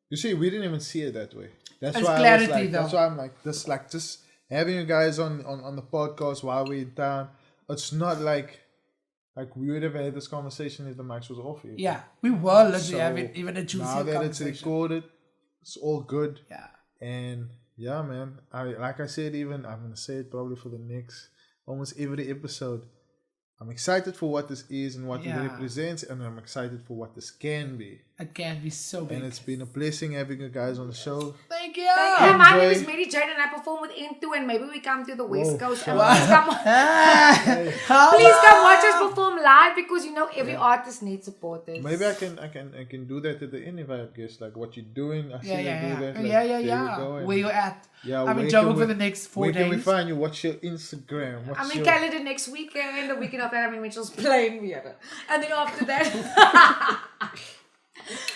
You see, we didn't even see it that way. That's It's why clarity, I was like, though. that's why I'm like, just having you guys on the podcast while we're in town. It's not like we would have had this conversation if the mics was off here. Yeah, we were literally So, having even a juicy now that it's conversation. recorded, it's all good. Yeah. And yeah, man, like I said, I'm gonna say it probably for the next almost every episode. I'm excited for what this is and what it represents, and I'm excited for what this can be. It can be so big. And it's been a blessing having you guys on the show. Thank you. Yeah, my name Enjoy. is Mary-Jane and I perform with N2 and maybe we come to the West Coast and please come watch us perform live because you know every artist needs supporters. Maybe I can do that at the end if I guess like what you're doing. I see you do that. Like, Yeah. there you go, and- Where you at? Yeah, I'm in where Joburg can for we- the next 4 Where days. can we find you? What's your Instagram? What's I'm in your... Canada next weekend, the weekend after I'm in Mitchell's playing theater. And then after that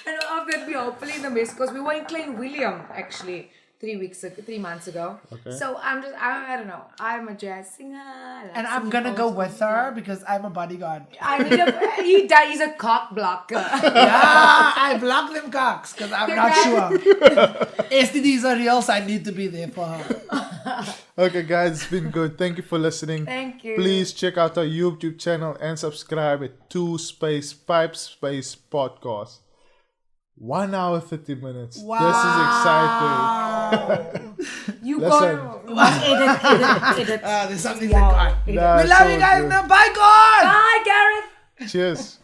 and after that we hopefully in the West Coast. We were in Klein William actually 3 months ago. Okay. So I don't know. I'm a jazz singer. I like And I'm singing gonna go also. with her because I'm a bodyguard. I need he's a cock blocker. Yeah, I block them cocks because I'm not sure. STDs are real, so I need to be there for her. Okay, guys, it's been good. Thank you for listening. Thank you. Please check out our YouTube channel and subscribe at 2-Pipes Podcast. 1 hour 30 minutes. Wow. This is exciting. You Listen. go edit. There's something Yeah. that God. Edit. Nah, We it's love all you guys. good. Now, bye, God. Bye, Gareth. Cheers.